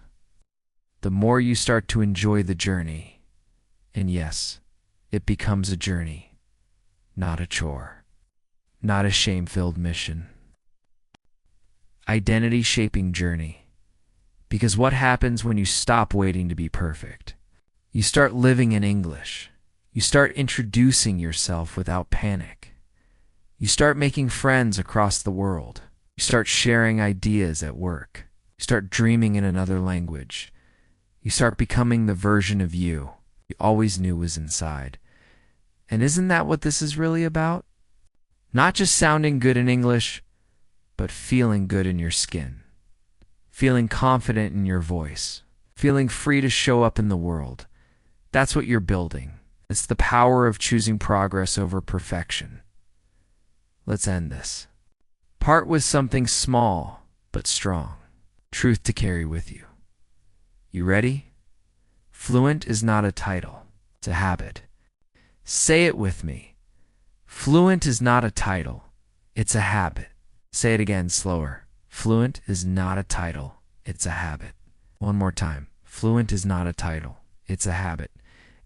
The more you start to enjoy the journey. And yes, it becomes a journey, not a chore. Not a shame-filled mission. Identity-shaping journey. Because what happens when you stop waiting to be perfect? You start living in English. You start introducing yourself without panic. You start making friends across the world. You start sharing ideas at work. You start dreaming in another language. You start becoming the version of you always knew was inside. And isn't that what this is really about? Not just sounding good in English, but feeling good in your skin. Feeling confident in your voice. Feeling free to show up in the world. That's what you're building. It's the power of choosing progress over perfection. Let's end this. Part with something small but strong. Truth to carry with you. You ready? Fluent is not a title. It's a habit. Say it with me. Fluent is not a title. It's a habit. Say it again slower. Fluent is not a title. It's a habit. One more time. Fluent is not a title. It's a habit.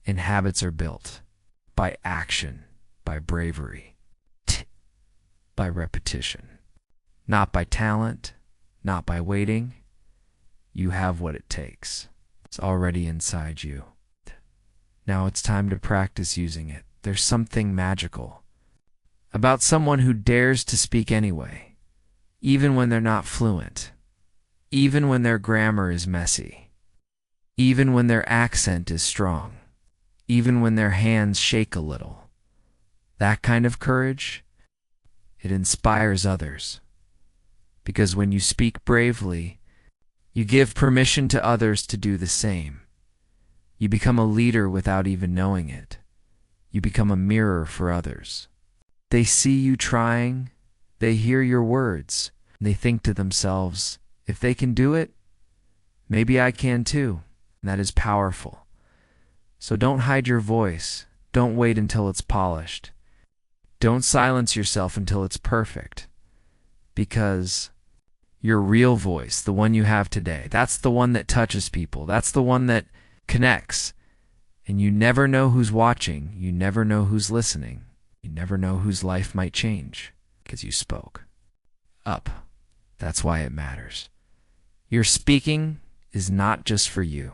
And habits are built by action, by bravery, by repetition. Not by talent, not by waiting. You have what it takes. It's already inside you. Now it's time to practice using it. There's something magical about someone who dares to speak anyway, even when they're not fluent, even when their grammar is messy, even when their accent is strong, even when their hands shake a little. That kind of courage, it inspires others. Because when you speak bravely, you give permission to others to do the same. You become a leader without even knowing it. You become a mirror for others. They see you trying, they hear your words, and they think to themselves, if they can do it, maybe I can too. And that is powerful. So don't hide your voice. Don't wait until it's polished. Don't silence yourself until it's perfect. Because your real voice, the one you have today, that's the one that touches people. That's the one that connects. And you never know who's watching. You never know who's listening. You never know whose life might change because you spoke up. That's why it matters. Your speaking is not just for you.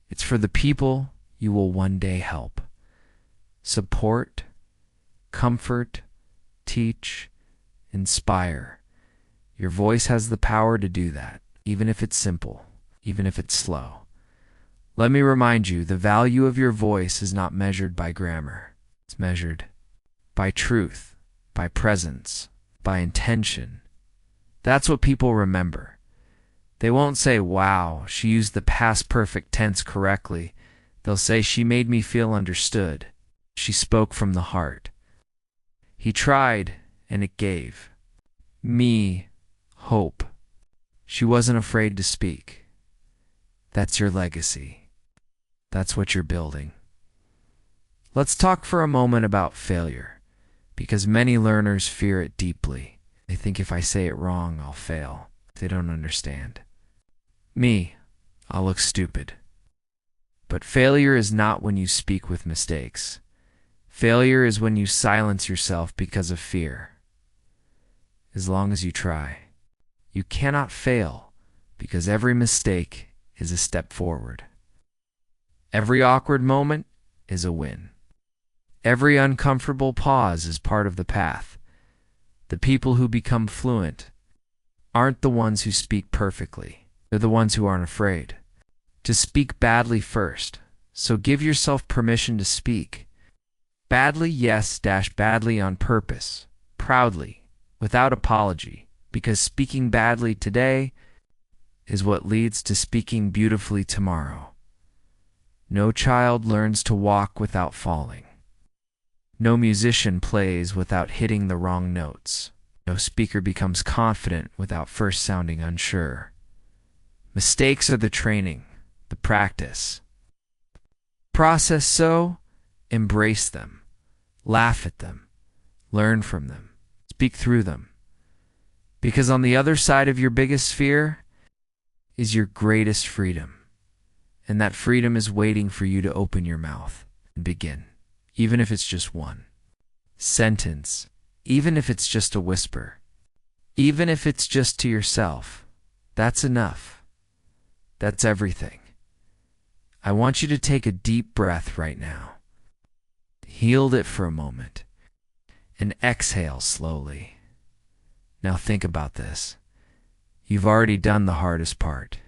It's for the people you will one day help. Support, comfort, teach, inspire. Your voice has the power to do that, even if it's simple, even if it's slow. Let me remind you, the value of your voice is not measured by grammar. It's measured by truth, by presence, by intention. That's what people remember. They won't say, wow, she used the past perfect tense correctly. They'll say, she made me feel understood. She spoke from the heart. He tried, and it gave me hope. She wasn't afraid to speak. That's your legacy. That's what you're building. Let's talk for a moment about failure, because many learners fear it deeply. They think if I say it wrong, I'll fail. They don't understand. I'll look stupid. But failure is not when you speak with mistakes. Failure is when you silence yourself because of fear. As long as you try. You cannot fail because every mistake is a step forward. Every awkward moment is a win. Every uncomfortable pause is part of the path. The people who become fluent aren't the ones who speak perfectly. They're the ones who aren't afraid to speak badly first. So give yourself permission to speak. Badly, yes, badly on purpose, proudly, without apology. Because speaking badly today is what leads to speaking beautifully tomorrow. No child learns to walk without falling. No musician plays without hitting the wrong notes. No speaker becomes confident without first sounding unsure. Mistakes are the training, the practice. Process so, embrace them, laugh at them, learn from them, speak through them. Because on the other side of your biggest fear is your greatest freedom. And that freedom is waiting for you to open your mouth and begin, even if it's just one sentence, even if it's just a whisper, even if it's just to yourself. That's enough. That's everything. I want you to take a deep breath right now. Hold it for a moment and exhale slowly. Now think about this. You've already done the hardest part.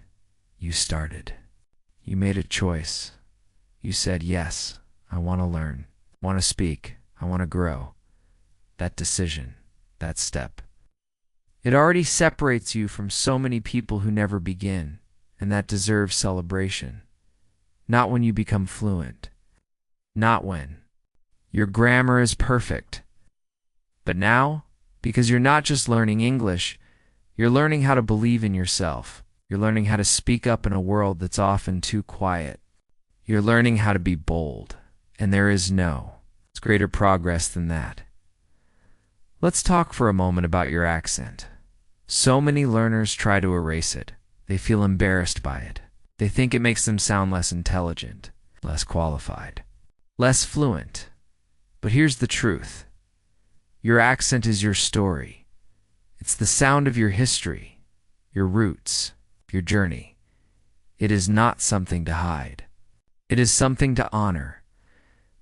You started. You made a choice. You said, yes, I want to learn, I want to speak, I want to grow. That decision, that step. It already separates you from so many people who never begin, and that deserves celebration. Not when you become fluent. Not when your grammar is perfect. But now, because you're not just learning English, you're learning how to believe in yourself. You're learning how to speak up in a world that's often too quiet. You're learning how to be bold, and there is no greater progress than that. Let's talk for a moment about your accent. So many learners try to erase it. They feel embarrassed by it. They think it makes them sound less intelligent, less qualified, less fluent. But here's the truth. Your accent is your story. It's the sound of your history, your roots, your journey. It is not something to hide. It is something to honor.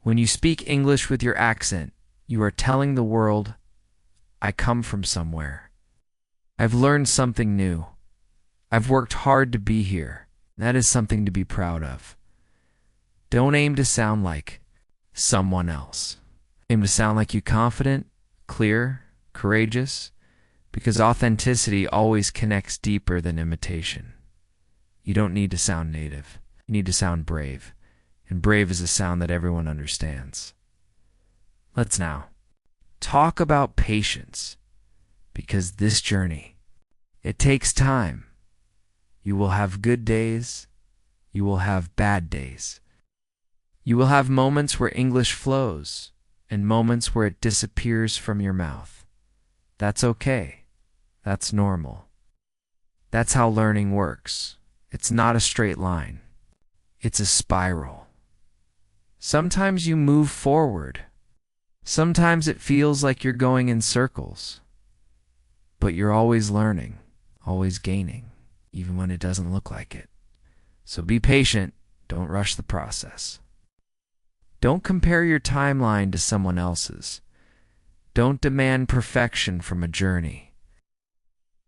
When you speak English with your accent, you are telling the world, I come from somewhere. I've learned something new. I've worked hard to be here. That is something to be proud of. Don't aim to sound like someone else. Aim to sound like you're confident, clear, courageous, because authenticity always connects deeper than imitation. You don't need to sound native. You need to sound brave. And brave is a sound that everyone understands. Let's now talk about patience, because this journey, it takes time. You will have good days. You will have bad days. You will have moments where English flows and moments where it disappears from your mouth. That's okay. That's normal. That's how learning works. It's not a straight line. It's a spiral. Sometimes you move forward. Sometimes it feels like you're going in circles. But you're always learning, always gaining, even when it doesn't look like it. So be patient. Don't rush the process. Don't compare your timeline to someone else's. Don't demand perfection from a journey.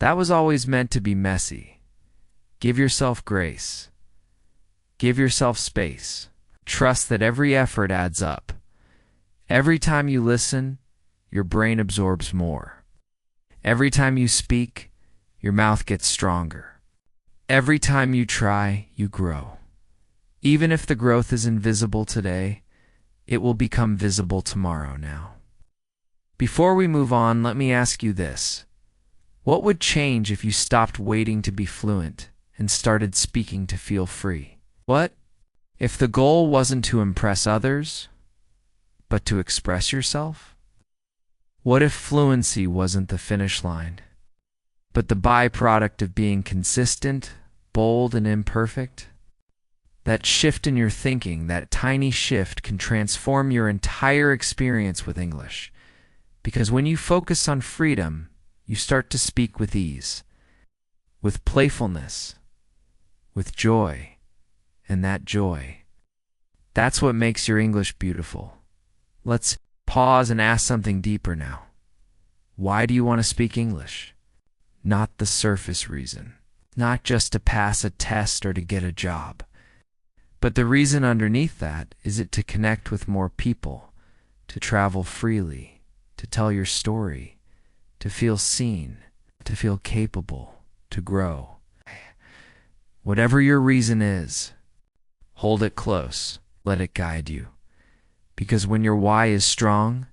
That was always meant to be messy. Give yourself grace. Give yourself space. Trust that every effort adds up. Every time you listen, your brain absorbs more. Every time you speak, your mouth gets stronger. Every time you try, you grow. Even if the growth is invisible today, it will become visible tomorrow now. Before we move on, let me ask you this. What would change if you stopped waiting to be fluent and started speaking to feel free? What if the goal wasn't to impress others, but to express yourself? What if fluency wasn't the finish line, but the byproduct of being consistent, bold, and imperfect? That shift in your thinking, that tiny shift, can transform your entire experience with English. Because when you focus on freedom, you start to speak with ease, with playfulness, with joy, and that joy, that's what makes your English beautiful. Let's pause and ask something deeper now. Why do you want to speak English? Not the surface reason, not just to pass a test or to get a job. But the reason underneath that is it to connect with more people, to travel freely, to tell your story, to feel seen, to feel capable, to grow. Whatever your reason is, hold it close, let it guide you. Because when your why is strong,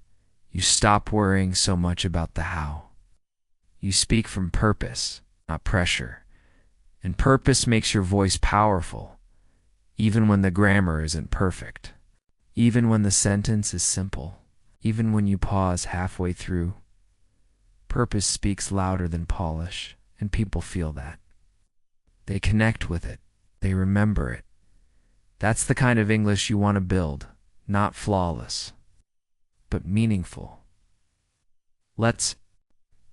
you stop worrying so much about the how. You speak from purpose, not pressure. And purpose makes your voice powerful, even when the grammar isn't perfect, even when the sentence is simple, even when you pause halfway through. Purpose speaks louder than polish, and people feel that. They connect with it. They remember it. That's the kind of English you want to build, not flawless, but meaningful. Let's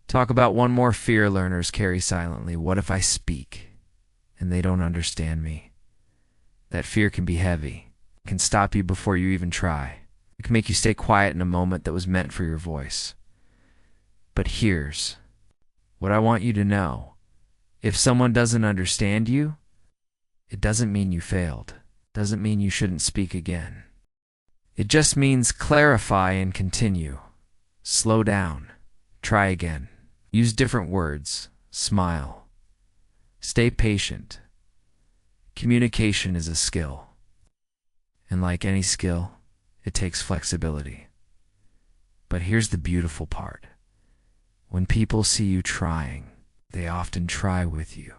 talk about one more fear learners carry silently. What if I speak and they don't understand me? That fear can be heavy. It can stop you before you even try. It can make you stay quiet in a moment that was meant for your voice. But here's what I want you to know. If someone doesn't understand you, it doesn't mean you failed. It doesn't mean you shouldn't speak again. It just means clarify and continue. Slow down. Try again. Use different words. Smile. Stay patient. Communication is a skill. And like any skill, it takes flexibility. But here's the beautiful part. When people see you trying, they often try with you.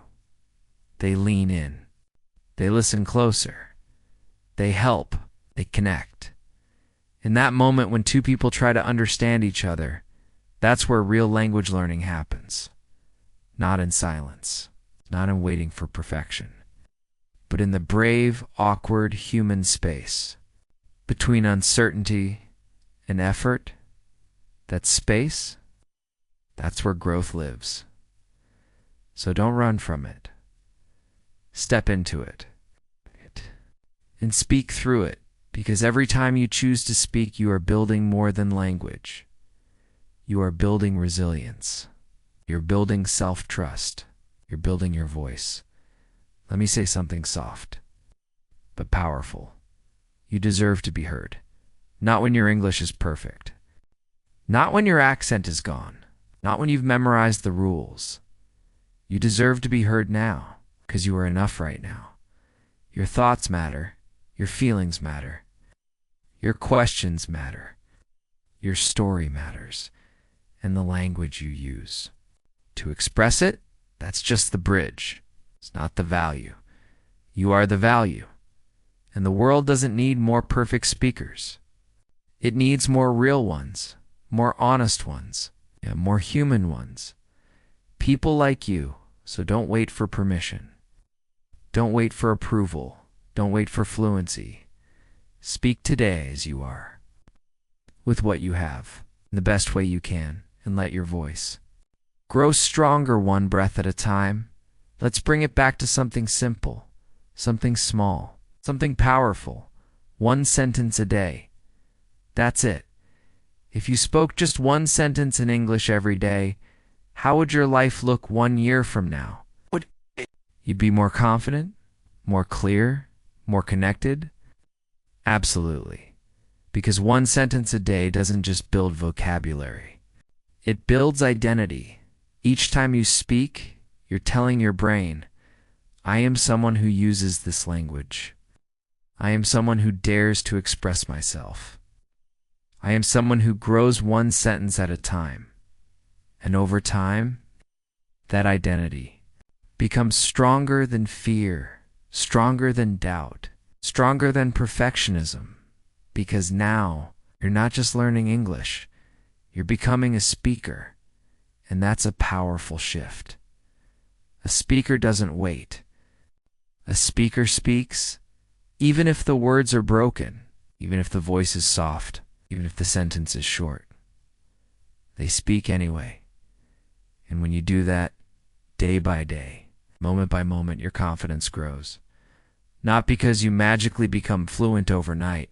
They lean in. They listen closer. They help. They connect. In that moment when two people try to understand each other, that's where real language learning happens. Not in silence, not in waiting for perfection, but in the brave, awkward human space. Between uncertainty and effort, that space, that's where growth lives. So don't run from it. Step into it and speak through it, because every time you choose to speak, you are building more than language. You are building resilience. You're building self-trust. You're building your voice. Let me say something soft, but powerful. You deserve to be heard. Not when your English is perfect. Not when your accent is gone. Not when you've memorized the rules. You deserve to be heard now, because you are enough right now. Your thoughts matter. Your feelings matter. Your questions matter. Your story matters. And the language you use. To express it, that's just the bridge. It's not the value. You are the value. And the world doesn't need more perfect speakers. It needs more real ones, more honest ones, more human ones. People like you, so don't wait for permission. Don't wait for approval. Don't wait for fluency. Speak today as you are, with what you have, in the best way you can, and let your voice grow stronger one breath at a time. Let's bring it back to something simple, something small, something powerful. One sentence a day. That's it. If you spoke just one sentence in English every day, how would your life look 1 year from now? You'd be more confident, more clear, more connected? Absolutely. Because one sentence a day doesn't just build vocabulary. It builds identity. Each time you speak, you're telling your brain, I am someone who uses this language. I am someone who dares to express myself. I am someone who grows one sentence at a time. And over time, that identity becomes stronger than fear, stronger than doubt, stronger than perfectionism. Because now, you're not just learning English, you're becoming a speaker. And that's a powerful shift. A speaker doesn't wait. A speaker speaks, even if the words are broken, even if the voice is soft, even if the sentence is short. They speak anyway. And when you do that, day by day, moment by moment, your confidence grows. Not because you magically become fluent overnight,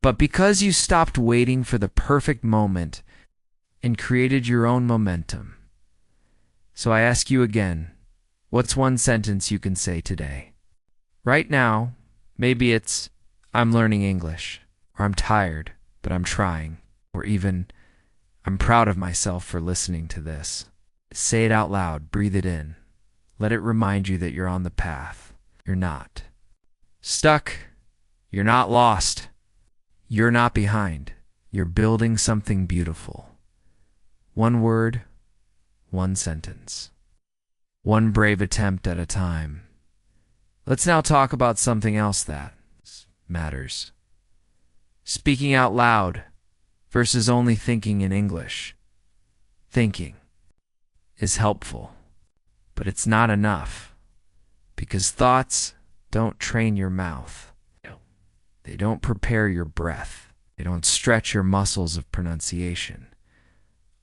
but because you stopped waiting for the perfect moment and created your own momentum. So I ask you again, what's one sentence you can say today? Right now, maybe it's, I'm learning English, or I'm tired, but I'm trying, or even, I'm proud of myself for listening to this. Say it out loud, breathe it in. Let it remind you that you're on the path. You're not stuck. You're not lost. You're not behind. You're building something beautiful. One word, one sentence. One brave attempt at a time. Let's now talk about something else that matters. Speaking out loud versus only thinking in English. Thinking is helpful, but it's not enough, because thoughts don't train your mouth. They don't prepare your breath. They don't stretch your muscles of pronunciation.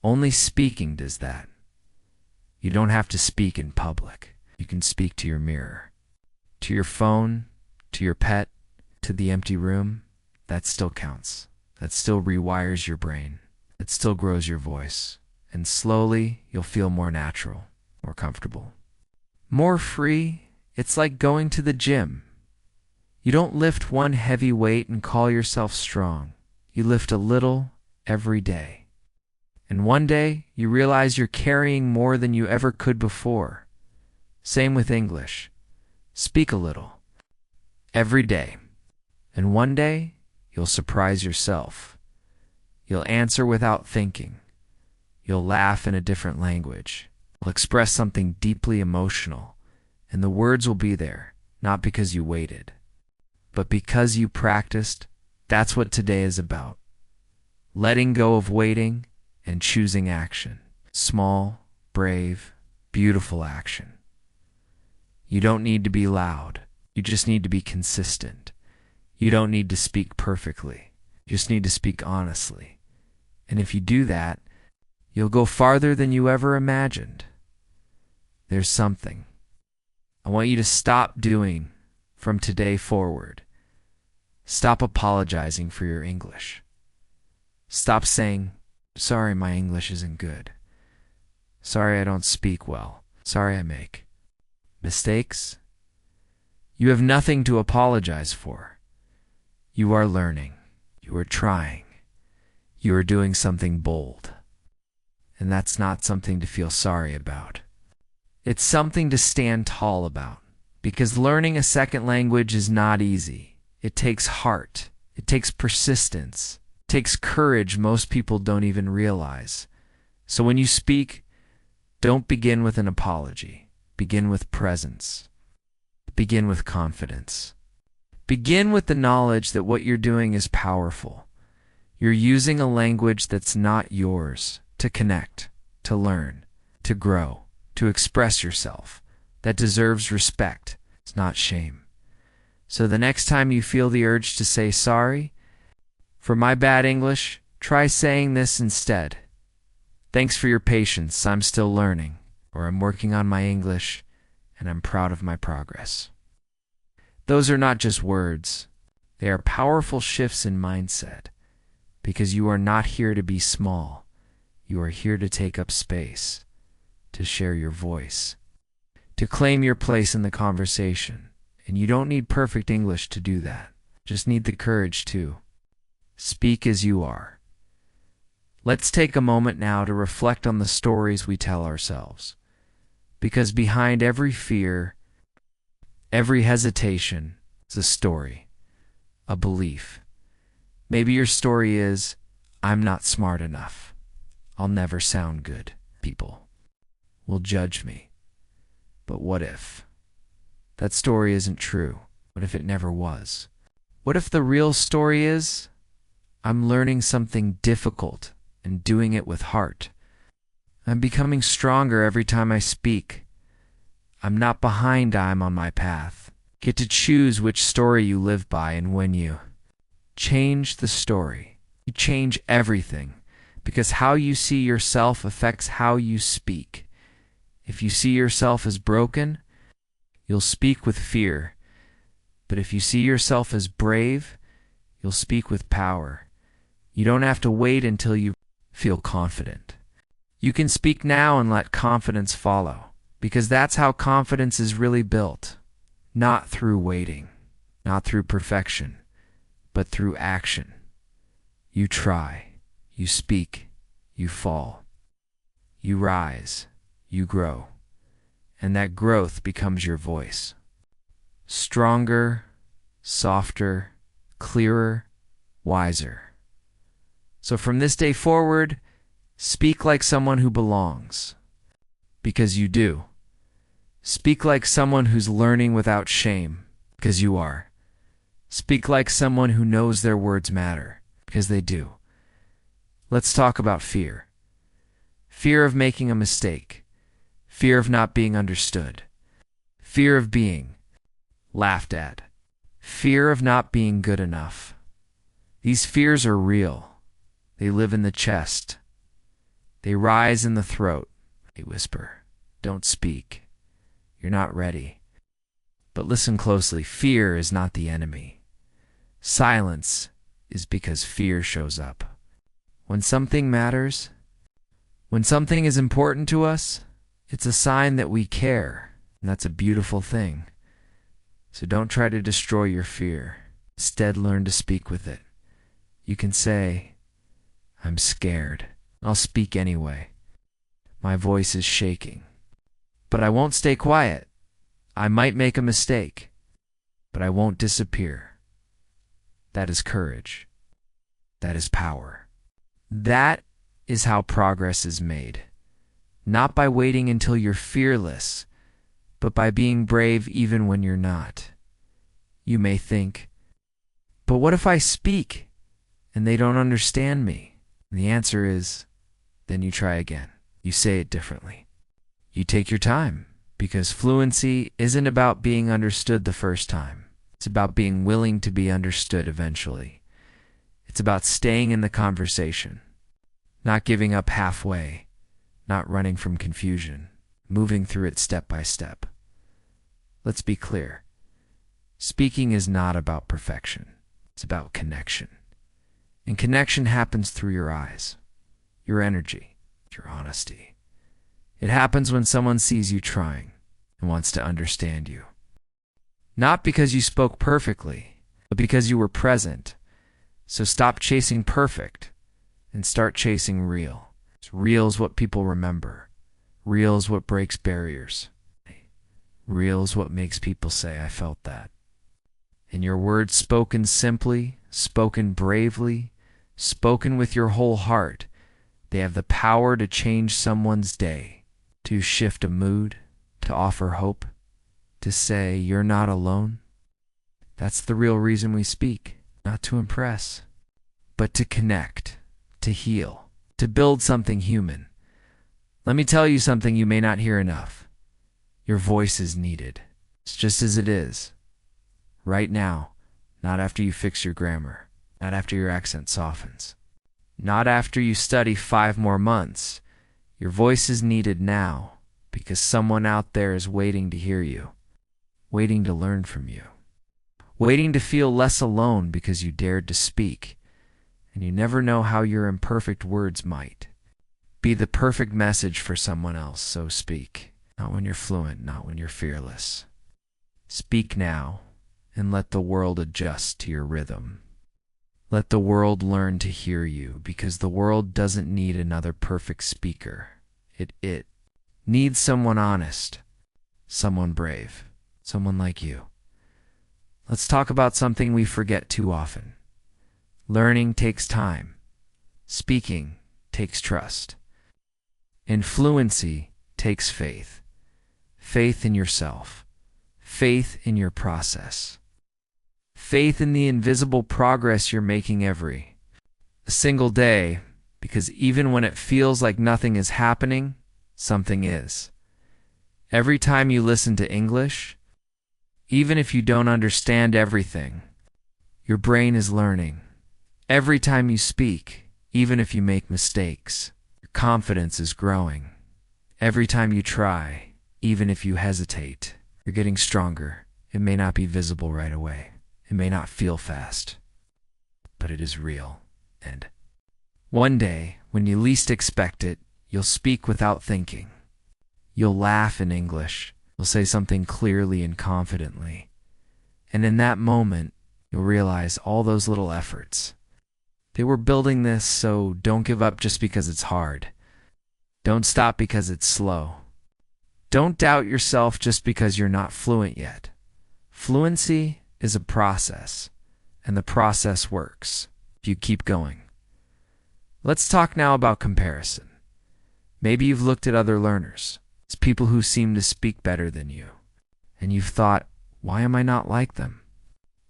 Only speaking does that. You don't have to speak in public. You can speak to your mirror, to your phone, to your pet, to the empty room. That still counts. That still rewires your brain. It still grows your voice. And slowly, you'll feel more natural, more comfortable. More free, it's like going to the gym. You don't lift one heavy weight and call yourself strong. You lift a little every day. And one day, you realize you're carrying more than you ever could before. Same with English. Speak a little every day. And one day, you'll surprise yourself. You'll answer without thinking. You'll laugh in a different language. You'll express something deeply emotional. And the words will be there, not because you waited, but because you practiced. That's what today is about. Letting go of waiting and choosing action. Small, brave, beautiful action. You don't need to be loud. You just need to be consistent. You don't need to speak perfectly. You just need to speak honestly. And if you do that, you'll go farther than you ever imagined. There's something I want you to stop doing from today forward. Stop apologizing for your English. Stop saying, "Sorry, my English isn't good. Sorry, I don't speak well. Sorry, I make mistakes." You have nothing to apologize for. You are learning. You are trying. You are doing something bold. And that's not something to feel sorry about. It's something to stand tall about. Because learning a second language is not easy. It takes heart. It takes persistence. It takes courage most people don't even realize. So when you speak, don't begin with an apology. Begin with presence. Begin with confidence. Begin with the knowledge that what you're doing is powerful. You're using a language that's not yours to connect, to learn, to grow, to express yourself. That deserves respect. It's not shame. So the next time you feel the urge to say sorry for my bad English, try saying this instead. "Thanks for your patience. I'm still learning," or "I'm working on my English and I'm proud of my progress." Those are not just words. They are powerful shifts in mindset, because you are not here to be small. You are here to take up space, to share your voice, to claim your place in the conversation. And you don't need perfect English to do that. Just need the courage to speak as you are. Let's take a moment now to reflect on the stories we tell ourselves. Because behind every fear, every hesitation is a story, a belief. Maybe your story is, "I'm not smart enough. I'll never sound good. People will judge me." But what if that story isn't true? What if it never was? What if the real story is, "I'm learning something difficult and doing it with heart. I'm becoming stronger every time I speak. I'm not behind, I'm on my path." Get to choose which story you live by, and when you change the story, you change everything, because how you see yourself affects how you speak. If you see yourself as broken, you'll speak with fear. But if you see yourself as brave, you'll speak with power. You don't have to wait until you feel confident. You can speak now and let confidence follow, because that's how confidence is really built. Not through waiting, not through perfection, but through action. You try, you speak, you fall. You rise, you grow, and that growth becomes your voice. Stronger, softer, clearer, wiser. So from this day forward, speak like someone who belongs, because you do. Speak like someone who's learning without shame, because you are. Speak like someone who knows their words matter, because they do. Let's talk about fear. Fear of making a mistake. Fear of not being understood. Fear of being laughed at. Fear of not being good enough. These fears are real. They live in the chest. They rise in the throat. They whisper, "Don't speak. You're not ready." But listen closely. Fear is not the enemy. Silence is because fear shows up. When something matters, when something is important to us, it's a sign that we care. And that's a beautiful thing. So don't try to destroy your fear. Instead, learn to speak with it. You can say, I'm scared. I'll speak anyway. My voice is shaking. But I won't stay quiet. I might make a mistake, but I won't disappear. That is courage. That is power. That is how progress is made. Not by waiting until you're fearless, but by being brave even when you're not. You may think, but what if I speak and they don't understand me? And the answer is, then you try again. You say it differently. You take your time, because fluency isn't about being understood the first time. It's about being willing to be understood eventually. It's about staying in the conversation, not giving up halfway, not running from confusion, moving through it step by step. Let's be clear. Speaking is not about perfection. It's about connection. And connection happens through your eyes, your energy, your honesty. It happens when someone sees you trying and wants to understand you. Not because you spoke perfectly, but because you were present. So stop chasing perfect and start chasing real. Real is what people remember. Real is what breaks barriers. Real is what makes people say, I felt that. And your words spoken simply, spoken bravely, spoken with your whole heart, they have the power to change someone's day, to shift a mood, to offer hope, to say you're not alone. That's the real reason we speak, not to impress, but to connect, to heal, to build something human. Let me tell you something you may not hear enough. Your voice is needed. It's just as it is. Right now, not after you fix your grammar, not after your accent softens, not after you study 5 more months. Your voice is needed now because someone out there is waiting to hear you, waiting to learn from you, waiting to feel less alone because you dared to speak, and you never know how your imperfect words might be the perfect message for someone else. So speak, not when you're fluent, not when you're fearless. Speak now and let the world adjust to your rhythm. Let the world learn to hear you, because the world doesn't need another perfect speaker. It needs someone honest, someone brave, someone like you. Let's talk about something we forget too often. Learning takes time. Speaking takes trust. And fluency takes faith. Faith in yourself. Faith in your process. Faith in the invisible progress you're making every single day, because even when it feels like nothing is happening, something is. Every time you listen to English, even if you don't understand everything, your brain is learning. Every time you speak, even if you make mistakes, your confidence is growing. Every time you try, even if you hesitate, you're getting stronger. It may not be visible right away. It may not feel fast, but it is real. And one day, when you least expect it, you'll speak without thinking. You'll laugh in English. You'll say something clearly and confidently. And in that moment, you'll realize all those little efforts. They were building this, so don't give up just because it's hard. Don't stop because it's slow. Don't doubt yourself just because you're not fluent yet. Fluency is a process, and the process works if you keep going. Let's talk now about comparison. Maybe you've looked at other learners. It's people who seem to speak better than you, and you've thought, why am I not like them?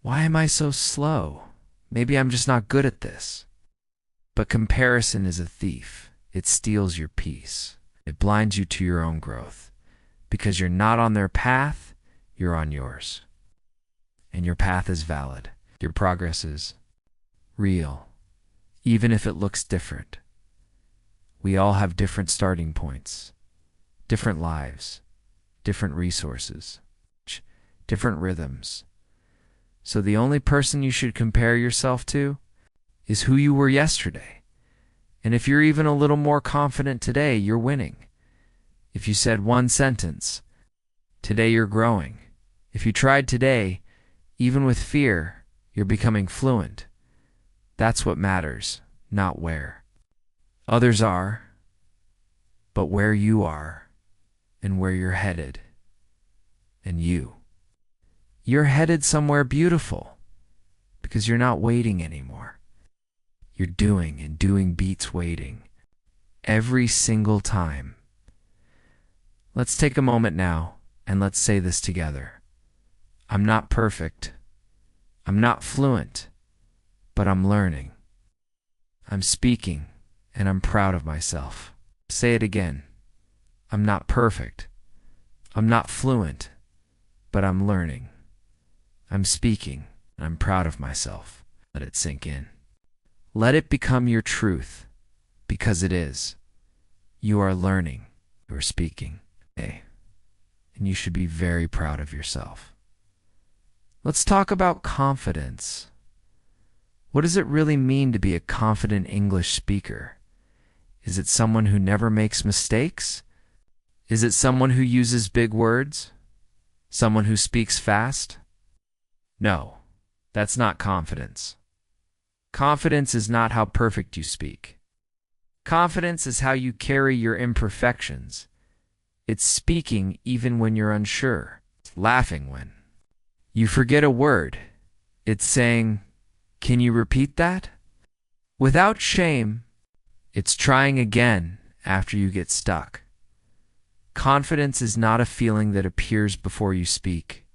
Why am I so slow? Maybe I'm just not good at this. But comparison is a thief. It steals your peace. It blinds you to your own growth. Because you're not on their path, you're on yours. And your path is valid. Your progress is real, even if it looks different. We all have different starting points, different lives, different resources, different rhythms. So the only person you should compare yourself to is who you were yesterday. And if you're even a little more confident today, you're winning. If you said one sentence, Today you're growing. If you tried today, even with fear, you're becoming fluent. That's what matters, not where. Others are, but where you are and where you're headed. And you. You're headed somewhere beautiful because you're not waiting anymore. You're doing, and doing beats waiting every single time. Let's take a moment now and let's say this together. I'm not perfect. I'm not fluent, but I'm learning. I'm speaking, and I'm proud of myself. Say it again. I'm not perfect. I'm not fluent, but I'm learning. I'm speaking, and I'm proud of myself. Let it sink in. Let it become your truth, because it is. You are learning. You are speaking. Hey, and you should be very proud of yourself. Let's talk about confidence. What does it really mean to be a confident English speaker? Is it someone who never makes mistakes? Is it someone who uses big words? Someone who speaks fast? No, that's not confidence. Confidence is not how perfect you speak. Confidence is how you carry your imperfections. It's speaking even when you're unsure. It's laughing when you forget a word. It's saying, "Can you repeat that?" Without shame. It's trying again after you get stuck. Confidence is not a feeling that appears before you speak.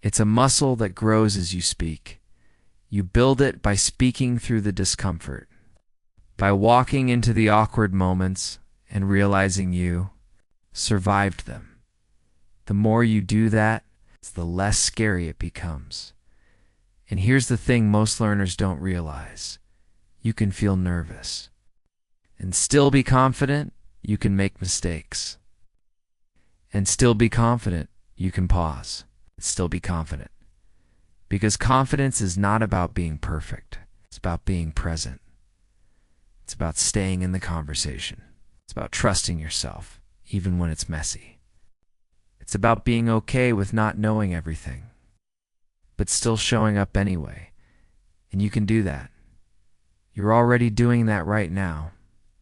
It's a muscle that grows as you speak. You build it by speaking through the discomfort, by walking into the awkward moments and realizing you survived them. The more you do that, the less scary it becomes. And here's the thing most learners don't realize. You can feel nervous and still be confident. You can make mistakes and still be confident. You can pause and still be confident. Because confidence is not about being perfect. It's about being present. It's about staying in the conversation. It's about trusting yourself, even when it's messy. It's about being okay with not knowing everything, but still showing up anyway. And you can do that. You're already doing that right now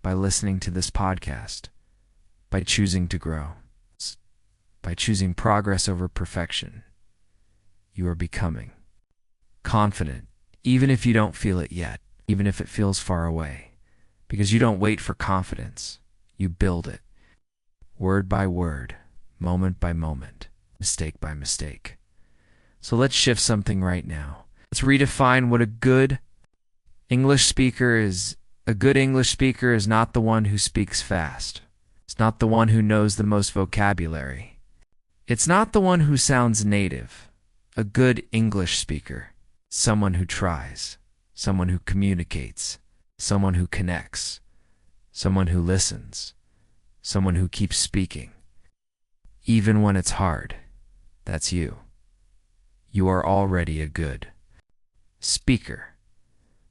by listening to this podcast, by choosing to grow, by choosing progress over perfection. You are becoming confident, even if you don't feel it yet, even if it feels far away, because you don't wait for confidence. You build it, word by word, moment by moment, mistake by mistake. So let's shift something right now. Let's redefine what a good English speaker is. A good English speaker is not the one who speaks fast. It's not the one who knows the most vocabulary. It's not the one who sounds native. A good English speaker, someone who tries, someone who communicates, someone who connects, someone who listens, someone who keeps speaking. Even when it's hard. That's you. You are already a good speaker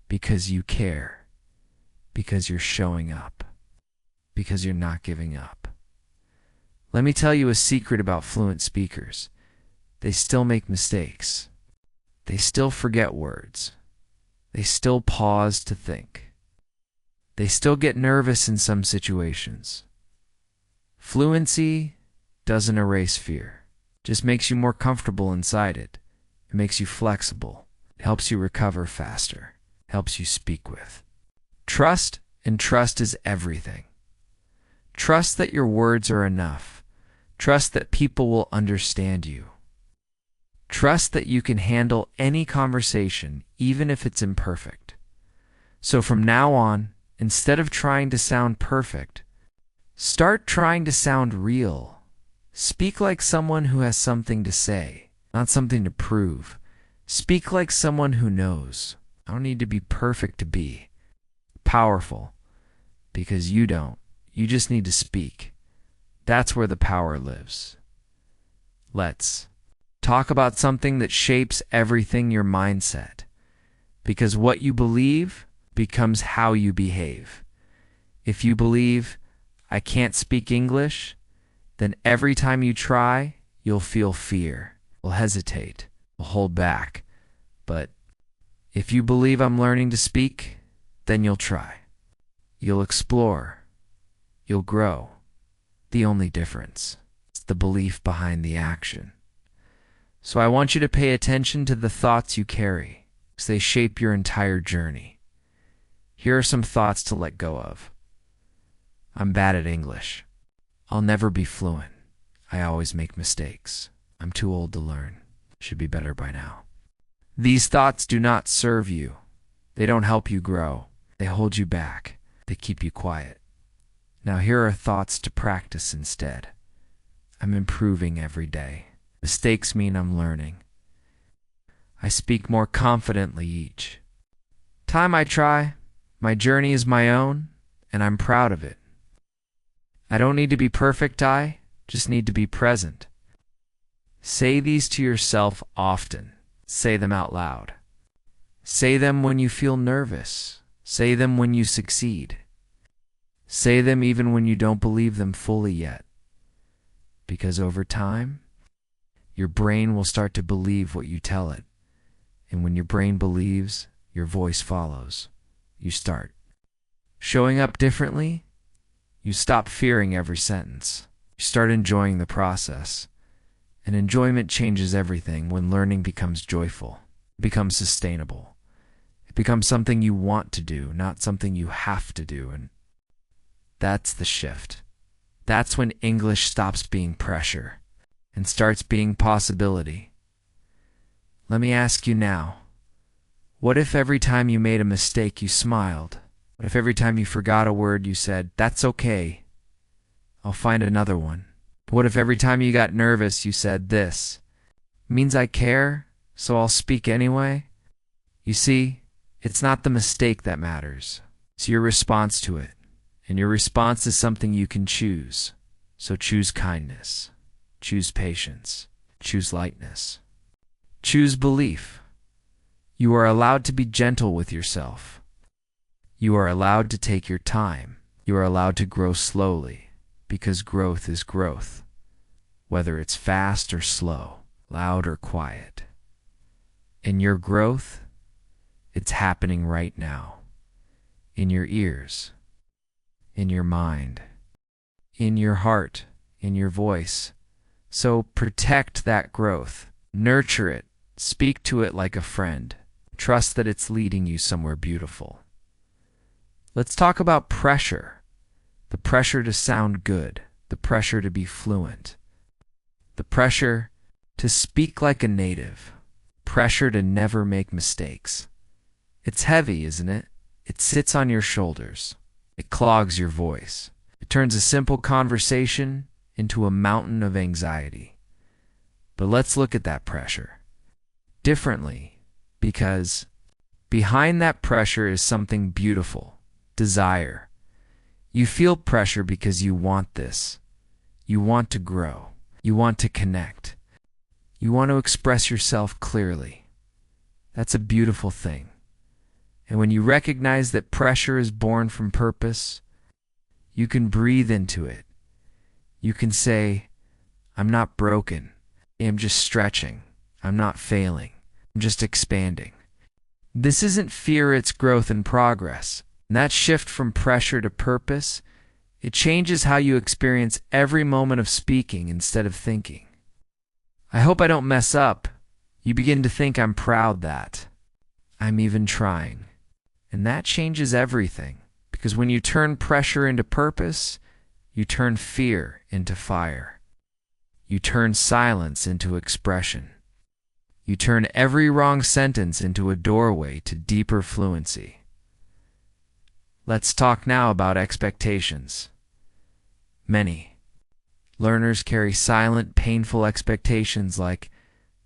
because you care, because you're showing up, because you're not giving up. Let me tell you a secret about fluent speakers. They still make mistakes. They still forget words. They still pause to think. They still get nervous in some situations. Fluency doesn't erase fear. It just makes you more comfortable inside it. It makes you flexible. It helps you recover faster. It helps you speak with trust, and trust is everything. Trust that your words are enough. Trust that people will understand you. Trust that you can handle any conversation, even if it's imperfect. So from now on, instead of trying to sound perfect, start trying to sound real. Speak like someone who has something to say, not something to prove. Speak like someone who knows. I don't need to be perfect to be powerful, because you don't. You just need to speak. That's where the power lives. Let's talk about something that shapes everything, your mindset. Because what you believe becomes how you behave. If you believe, I can't speak English, then every time you try, You'll feel fear, you'll hesitate, you'll hold back. But if you believe I'm learning to speak, then you'll try. You'll explore. You'll grow. The only difference is the belief behind the action. So I want you to pay attention to the thoughts you carry, because they shape your entire journey. Here are some thoughts to let go of. I'm bad at English. I'll never be fluent. I always make mistakes. I'm too old to learn. Should be better by now. These thoughts do not serve you. They don't help you grow. They hold you back. They keep you quiet. Now here are thoughts to practice instead. I'm improving every day. Mistakes mean I'm learning. I speak more confidently each time I try. My journey is my own, and I'm proud of it. I don't need to be perfect, I just need to be present. Say these to yourself often. Say them out loud. Say them when you feel nervous. Say them when you succeed. Say them even when you don't believe them fully yet. Because over time, your brain will start to believe what you tell it. And when your brain believes, your voice follows. You start showing up differently. You stop fearing every sentence. You start enjoying the process. And enjoyment changes everything when learning becomes joyful. It becomes sustainable. It becomes something you want to do, not something you have to do. And that's the shift. That's when English stops being pressure and starts being possibility. Let me ask you now, what if every time you made a mistake you smiled? What if every time you forgot a word you said, "That's okay, I'll find another one"? What if every time you got nervous you said, "This means I care, so I'll speak anyway"? You see, it's not the mistake that matters. It's your response to it. And your response is something you can choose. So choose kindness. Choose patience. Choose lightness. Choose belief. You are allowed to be gentle with yourself. You are allowed to take your time. You are allowed to grow slowly, because growth is growth, whether it's fast or slow, loud or quiet. And your growth, it's happening right now, in your ears, in your mind, in your heart, in your voice. So protect that growth. Nurture it. Speak to it like a friend. Trust that it's leading you somewhere beautiful. Let's talk about pressure. The pressure to sound good. The pressure to be fluent. The pressure to speak like a native. Pressure to never make mistakes. It's heavy, isn't it? It sits on your shoulders. It clogs your voice. It turns a simple conversation into a mountain of anxiety. But let's look at that pressure differently, because behind that pressure is something beautiful, desire. You feel pressure because you want this. You want to grow. You want to connect. You want to express yourself clearly. That's a beautiful thing. And when you recognize that pressure is born from purpose, you can breathe into it. You can say, "I'm not broken. I'm just stretching. I'm not failing. I'm just expanding." This isn't fear, it's growth and progress. And that shift from pressure to purpose, it changes how you experience every moment of speaking instead of thinking. I hope I don't mess up. You begin to think I'm proud that I'm even trying. And that changes everything. Because when you turn pressure into purpose, you turn fear into fire. You turn silence into expression. You turn every wrong sentence into a doorway to deeper fluency. Let's talk now about expectations. Many learners carry silent, painful expectations like,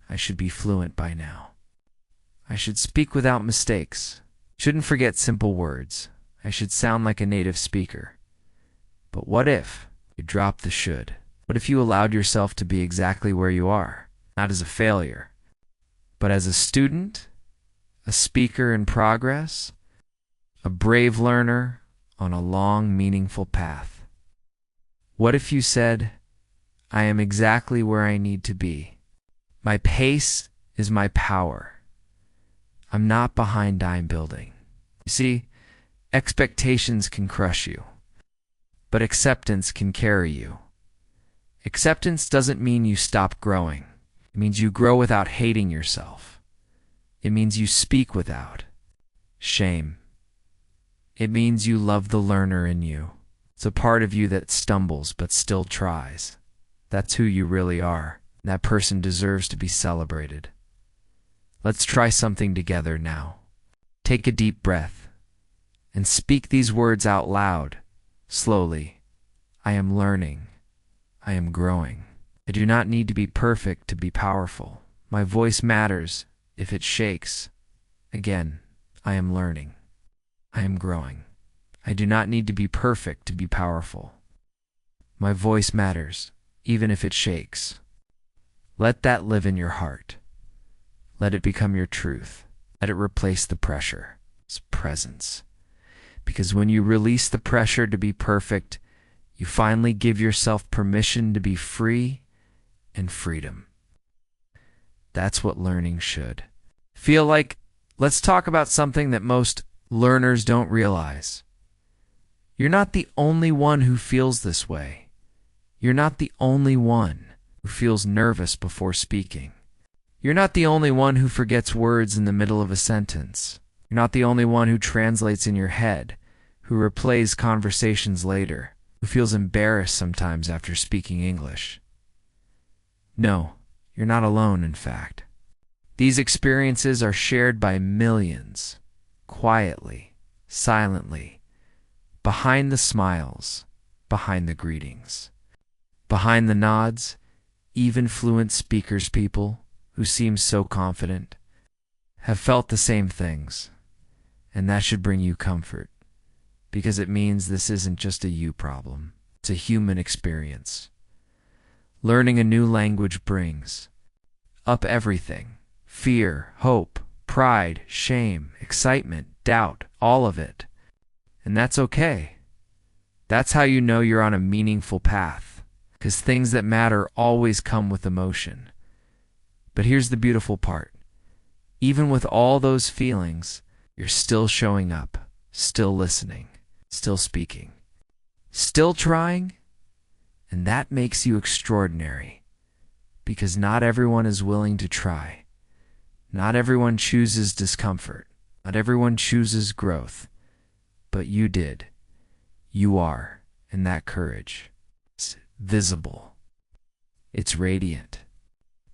"I should be fluent by now. I should speak without mistakes. Shouldn't forget simple words. I should sound like a native speaker." But what if you dropped the should? What if you allowed yourself to be exactly where you are, not as a failure, but as a student, a speaker in progress, a brave learner on a long, meaningful path? What if you said, I am exactly where I need to be. My pace is my power. I'm not behind, I'm building. You see, expectations can crush you, but acceptance can carry you. Acceptance doesn't mean you stop growing. It means you grow without hating yourself. It means you speak without shame. It means you love the learner in you. It's a part of you that stumbles but still tries. That's who you really are. That person deserves to be celebrated. Let's try something together now. Take a deep breath and speak these words out loud, slowly. I am learning. I am growing. I do not need to be perfect to be powerful. My voice matters if it shakes. Again, I am learning. I am growing. I do not need to be perfect to be powerful. My voice matters, even if it shakes. Let that live in your heart. Let it become your truth. Let it replace the pressure. It's presence. Because when you release the pressure to be perfect, you finally give yourself permission to be free and freedom. That's what learning should feel like. Let's talk about something that most learners don't realize. You're not the only one who feels this way. You're not the only one who feels nervous before speaking. You're not the only one who forgets words in the middle of a sentence. You're not the only one who translates in your head, who replays conversations later, who feels embarrassed sometimes after speaking English. No, you're not alone, in fact. These experiences are shared by millions, quietly, silently, behind the smiles, behind the greetings, behind the nods. Even fluent speakers, people who seem so confident, have felt the same things, and that should bring you comfort, because it means this isn't just a you problem, it's a human experience. Learning a new language brings up everything: fear, hope, pride, shame, excitement, doubt, all of it. And that's okay. That's how you know you're on a meaningful path, because things that matter always come with emotion. But here's the beautiful part. Even with all those feelings, you're still showing up, still listening, still speaking, still trying, and that makes you extraordinary, because not everyone is willing to try. Not everyone chooses discomfort. Not everyone chooses growth. But you did. You are, and that courage. It's visible. It's radiant.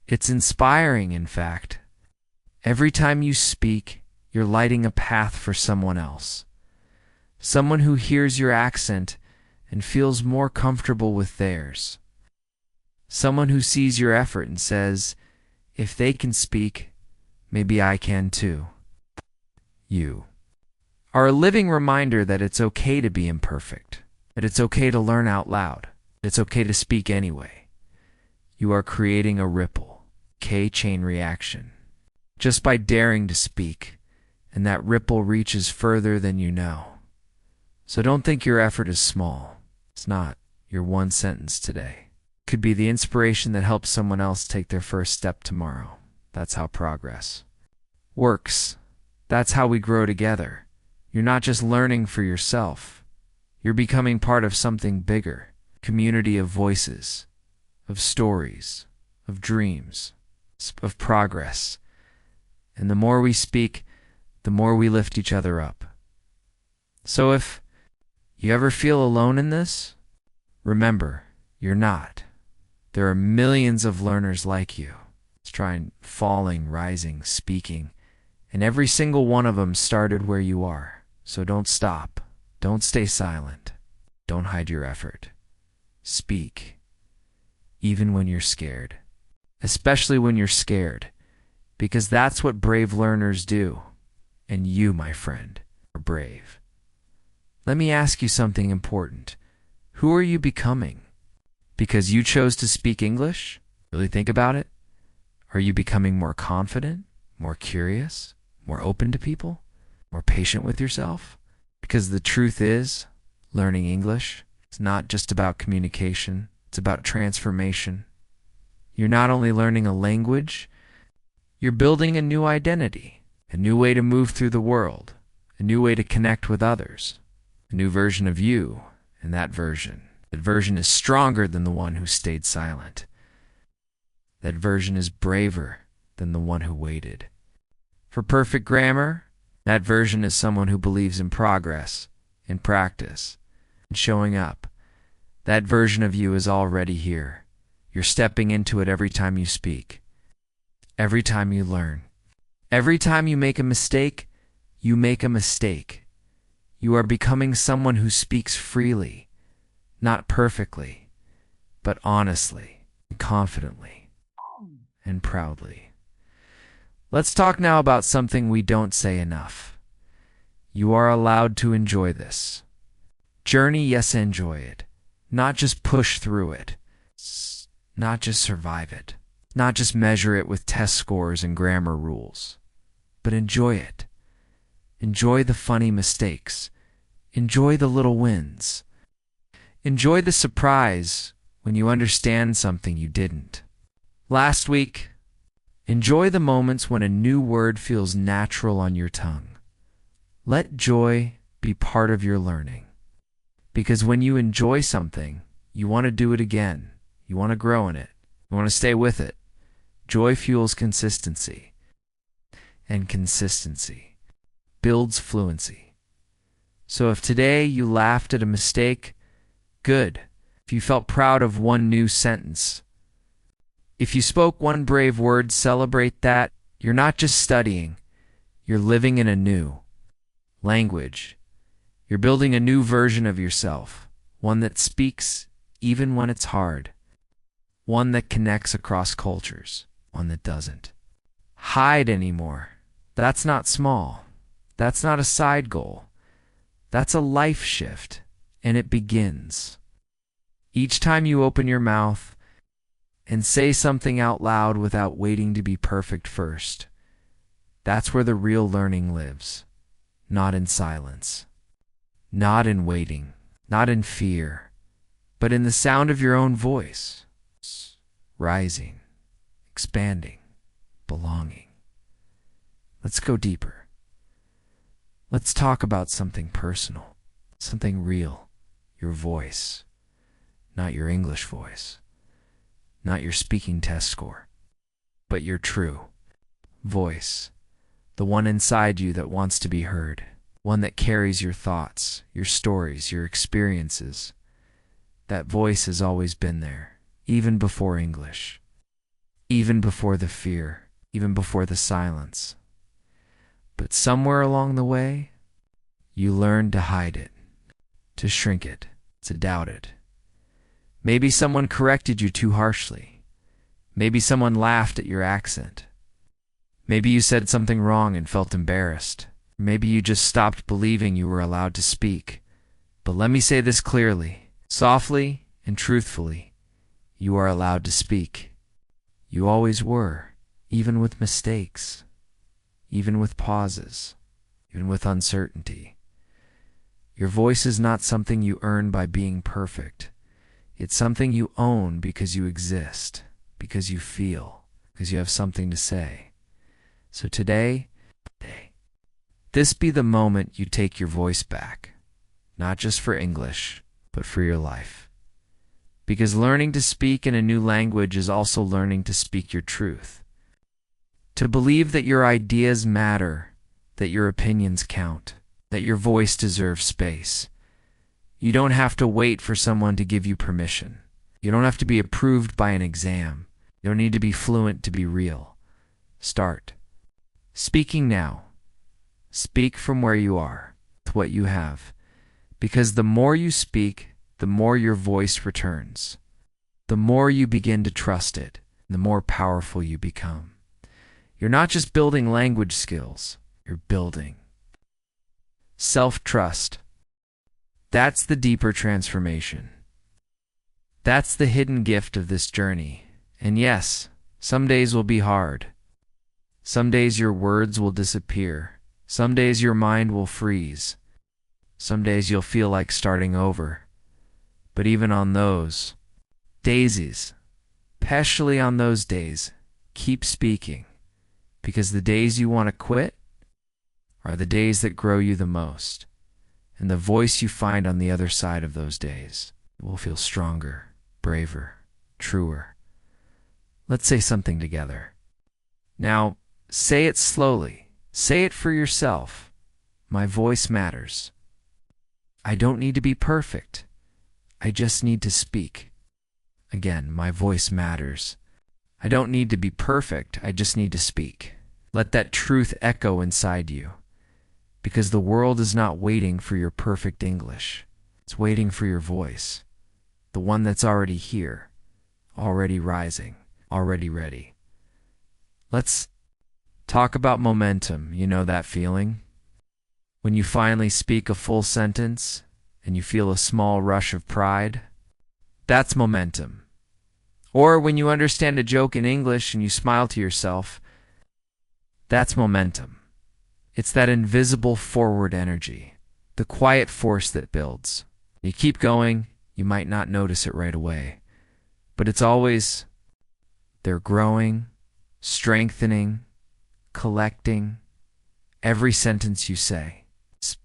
It's inspiring, in fact. Every time you speak, you're lighting a path for someone else. Someone who hears your accent and feels more comfortable with theirs. Someone who sees your effort and says, if they can speak, maybe I can too. You are a living reminder that it's okay to be imperfect, that it's okay to learn out loud, that it's okay to speak anyway. You are creating a ripple, chain reaction, just by daring to speak, and that ripple reaches further than you know. So don't think your effort is small. It's not. Your one sentence today could be the inspiration that helps someone else take their first step tomorrow. That's how progress works. That's how we grow together. You're not just learning for yourself. You're becoming part of something bigger, community of voices, of stories, of dreams, of progress. And the more we speak, the more we lift each other up. So if you ever feel alone in this, remember, you're not. There are millions of learners like you. It's trying, falling, rising, speaking, and every single one of them started where you are. So don't stop. Don't stay silent. Don't hide your effort. Speak, even when you're scared. Especially when you're scared, because that's what brave learners do. And you, my friend, are brave. Let me ask you something important. Who are you becoming? Because you chose to speak English? Really think about it. Are you becoming more confident, more curious, more open to people, more patient with yourself? Because the truth is, learning English is not just about communication. It's It's about transformation. You're not only learning a language, you're building a new identity, a new way to move through the world, a new way to connect with others, a new version of you, and that version is stronger than the one who stayed silent. That version is braver than the one who waited. For perfect grammar, that version is someone who believes in progress, in practice, in showing up. That version of you is already here. You're stepping into it every time you speak, every time you learn. Every time you make a mistake, you make a mistake. You are becoming someone who speaks freely, not perfectly, but honestly, confidently, and proudly. Let's talk now about something we don't say enough. You are allowed to enjoy this journey. Yes, enjoy it. Not just push through it. Not just survive it. Not just measure it with test scores and grammar rules. But enjoy it. Enjoy the funny mistakes. Enjoy the little wins. Enjoy the surprise when you understand something you didn't. Last week, enjoy the moments when a new word feels natural on your tongue. Let joy be part of your learning. Because when you enjoy something, you want to do it again. You want to grow in it. You want to stay with it. Joy fuels consistency. And consistency builds fluency. So if today you laughed at a mistake, good. If you felt proud of one new sentence, if you spoke one brave word, celebrate that. You're not just studying. You're living in a new language. You're building a new version of yourself, one that speaks even when it's hard, one that connects across cultures, one that doesn't hide anymore. That's not small. That's not a side goal. That's a life shift, and it begins each time you open your mouth and say something out loud without waiting to be perfect first. That's where the real learning lives, not in silence. Not in waiting, not in fear, but in the sound of your own voice, rising, expanding, belonging. Let's go deeper. Let's talk about something personal, something real, your voice, not your English voice, not your speaking test score, but your true voice, the one inside you that wants to be heard. One that carries your thoughts, your stories, your experiences. That voice has always been there, even before English, even before the fear, even before the silence. But somewhere along the way, you learned to hide it, to shrink it, to doubt it. Maybe someone corrected you too harshly. Maybe someone laughed at your accent. Maybe you said something wrong and felt embarrassed. Maybe you just stopped believing you were allowed to speak. But let me say this clearly, softly and truthfully. You are allowed to speak. You always were, even with mistakes, even with pauses, even with uncertainty. Your voice is not something you earn by being perfect. It's something you own because you exist, because you feel, because you have something to say. So today, this be the moment you take your voice back, not just for English, but for your life. Because learning to speak in a new language is also learning to speak your truth. To believe that your ideas matter, that your opinions count, that your voice deserves space. You don't have to wait for someone to give you permission. You don't have to be approved by an exam. You don't need to be fluent to be real. Start speaking now. Speak from where you are, with what you have. Because the more you speak, the more your voice returns. The more you begin to trust it, the more powerful you become. You're not just building language skills, you're building self-trust. That's the deeper transformation. That's the hidden gift of this journey. And yes, some days will be hard. Some days your words will disappear. Some days your mind will freeze. Some days you'll feel like starting over. But even on those daisies, especially on those days, keep speaking, because the days you want to quit are the days that grow you the most, and the voice you find on the other side of those days will feel stronger, braver, truer. Let's say something together. Now, say it slowly. Say it for yourself. My voice matters. I don't need to be perfect. I just need to speak. Again, my voice matters. I don't need to be perfect. I just need to speak. Let that truth echo inside you, because the world is not waiting for your perfect English. It's waiting for your voice, the one that's already here, already rising, already ready. Let's talk about momentum. You know that feeling? When you finally speak a full sentence and you feel a small rush of pride, that's momentum. Or when you understand a joke in English and you smile to yourself, that's momentum. It's that invisible forward energy, the quiet force that builds. You keep going, you might not notice it right away, but it's always there, growing, strengthening, collecting. Every sentence you say,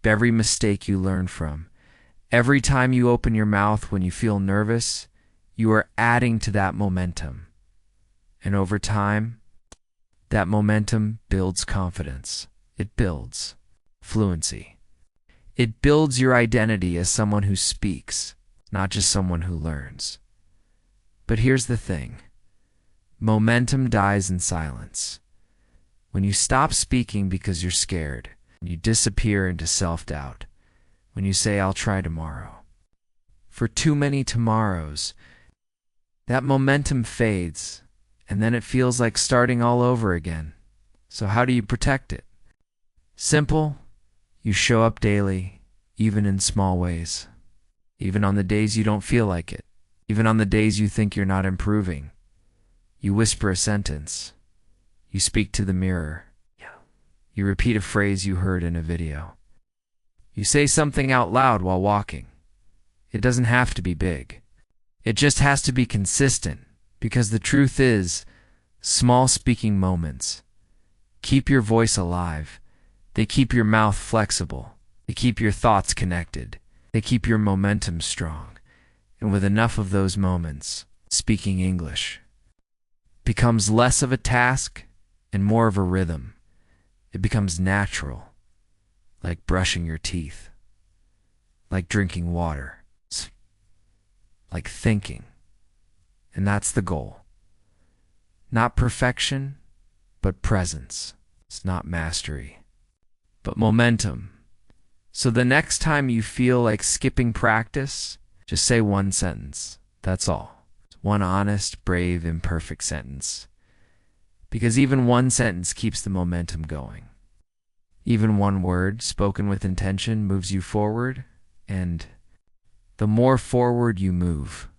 every mistake you learn from, every time you open your mouth when you feel nervous, you are adding to that momentum. And over time, that momentum builds confidence. It builds fluency. It builds your identity as someone who speaks, not just someone who learns. But here's the thing. Momentum dies in silence. When you stop speaking because you're scared, you disappear into self-doubt. When you say, I'll try tomorrow. For too many tomorrows, that momentum fades, and then it feels like starting all over again. So how do you protect it? Simple. You show up daily, even in small ways. Even on the days you don't feel like it. Even on the days you think you're not improving. You whisper a sentence. You speak to the mirror. You repeat a phrase you heard in a video. You say something out loud while walking. It doesn't have to be big. It just has to be consistent, because the truth is, small speaking moments keep your voice alive. They keep your mouth flexible. They keep your thoughts connected. They keep your momentum strong. And with enough of those moments, speaking English becomes less of a task and more of a rhythm. It becomes natural, like brushing your teeth, like drinking water, like thinking. And that's the goal. Not perfection, but presence. It's not mastery, but momentum. So the next time you feel like skipping practice, just say one sentence. That's all. One honest, brave, imperfect sentence. Because even one sentence keeps the momentum going. Even one word spoken with intention moves you forward, and the more forward you move,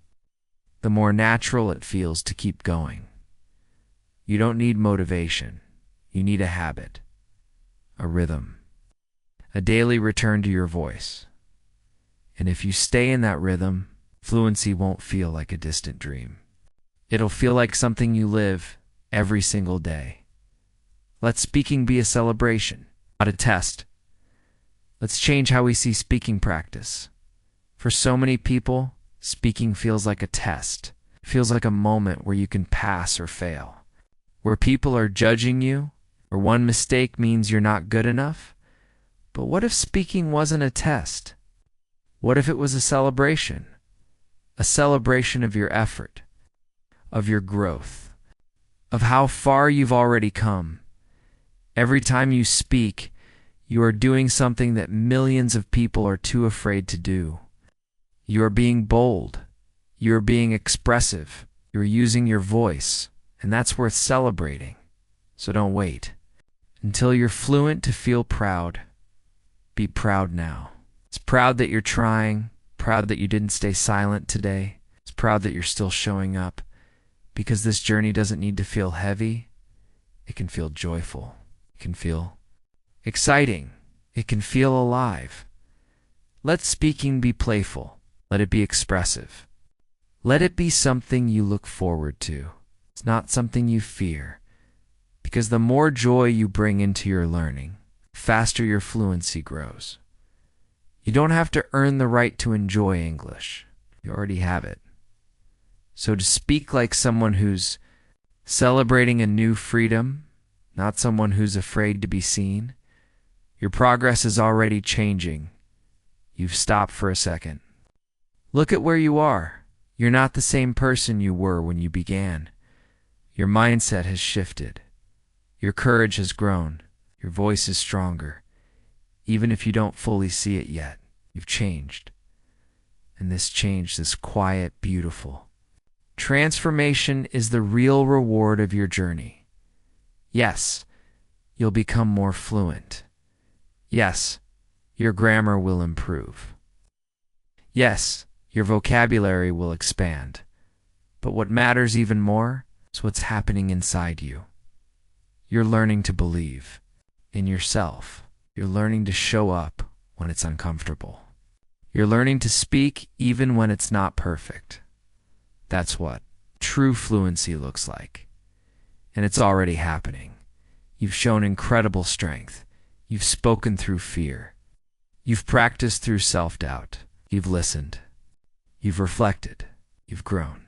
the more natural it feels to keep going. You don't need motivation. You need a habit, a rhythm, a daily return to your voice. And if you stay in that rhythm, fluency won't feel like a distant dream. It'll feel like something you live every single day. Let speaking be a celebration, not a test. Let's change how we see speaking practice. For so many people, speaking feels like a test. It feels like a moment where you can pass or fail, where people are judging you, or one mistake means you're not good enough. But what if speaking wasn't a test? What if it was a celebration? A celebration of your effort, of your growth, of how far you've already come. Every time you speak, you are doing something that millions of people are too afraid to do. You are being bold. You are being expressive. You are using your voice, and that's worth celebrating. So don't wait until you're fluent to feel proud. Be proud now. It's proud that you're trying, proud that you didn't stay silent today. It's proud that you're still showing up, because this journey doesn't need to feel heavy. It can feel joyful. It can feel exciting. It can feel alive. Let speaking be playful. Let it be expressive. Let it be something you look forward to. It's not something you fear, because the more joy you bring into your learning, faster your fluency grows. You don't have to earn the right to enjoy English. You already have it. So to speak like someone who's celebrating a new freedom, not someone who's afraid to be seen, your progress is already changing. You've stopped for a second. Look at where you are. You're not the same person you were when you began. Your mindset has shifted. Your courage has grown. Your voice is stronger. Even if you don't fully see it yet, you've changed. And this change is quiet, beautiful. Transformation is the real reward of your journey. Yes, you'll become more fluent. Yes, your grammar will improve. Yes, your vocabulary will expand. But what matters even more is what's happening inside you. You're learning to believe in yourself. You're learning to show up when it's uncomfortable. You're learning to speak even when it's not perfect. That's what true fluency looks like. And it's already happening. You've shown incredible strength. You've spoken through fear. You've practiced through self-doubt. You've listened. You've reflected. You've grown.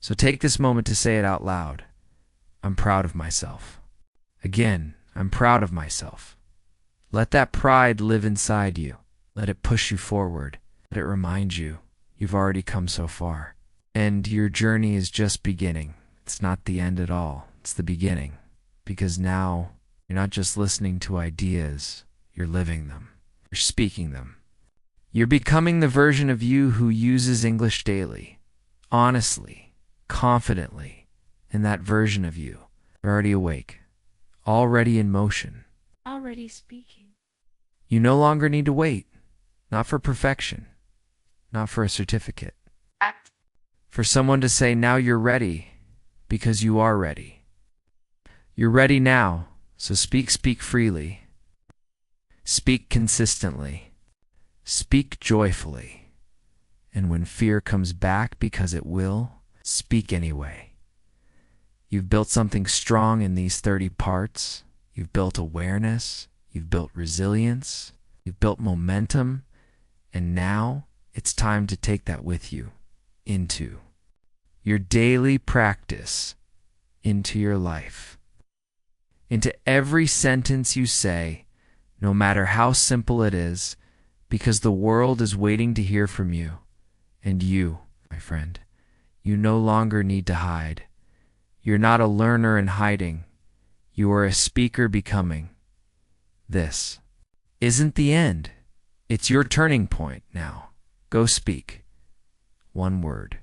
So take this moment to say it out loud. I'm proud of myself. Again, I'm proud of myself. Let that pride live inside you. Let it push you forward. Let it remind you you've already come so far. And your journey is just beginning. It's not the end at all. It's the beginning. Because now you're not just listening to ideas, you're living them. You're speaking them. You're becoming the version of you who uses English daily, honestly, confidently. And that version of you, already awake, already in motion,
Already speaking.
you no longer need to wait. Not for perfection, not for a certificate.
Act.
For someone to say, now you're ready, because you are ready. You're ready now, so speak freely. Speak consistently. Speak joyfully. And when fear comes back, because it will, speak anyway. You've built something strong in these 30 parts. You've built awareness. You've built resilience. You've built momentum. And now it's time to take that with you into your daily practice, into your life, into every sentence you say, no matter how simple it is, because the world is waiting to hear from you. And you, my friend, you no longer need to hide. You're not a learner in hiding. You are a speaker becoming. This isn't the end. It's your turning point now. Go speak. One word.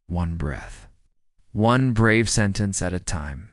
One breath. One brave sentence at a time.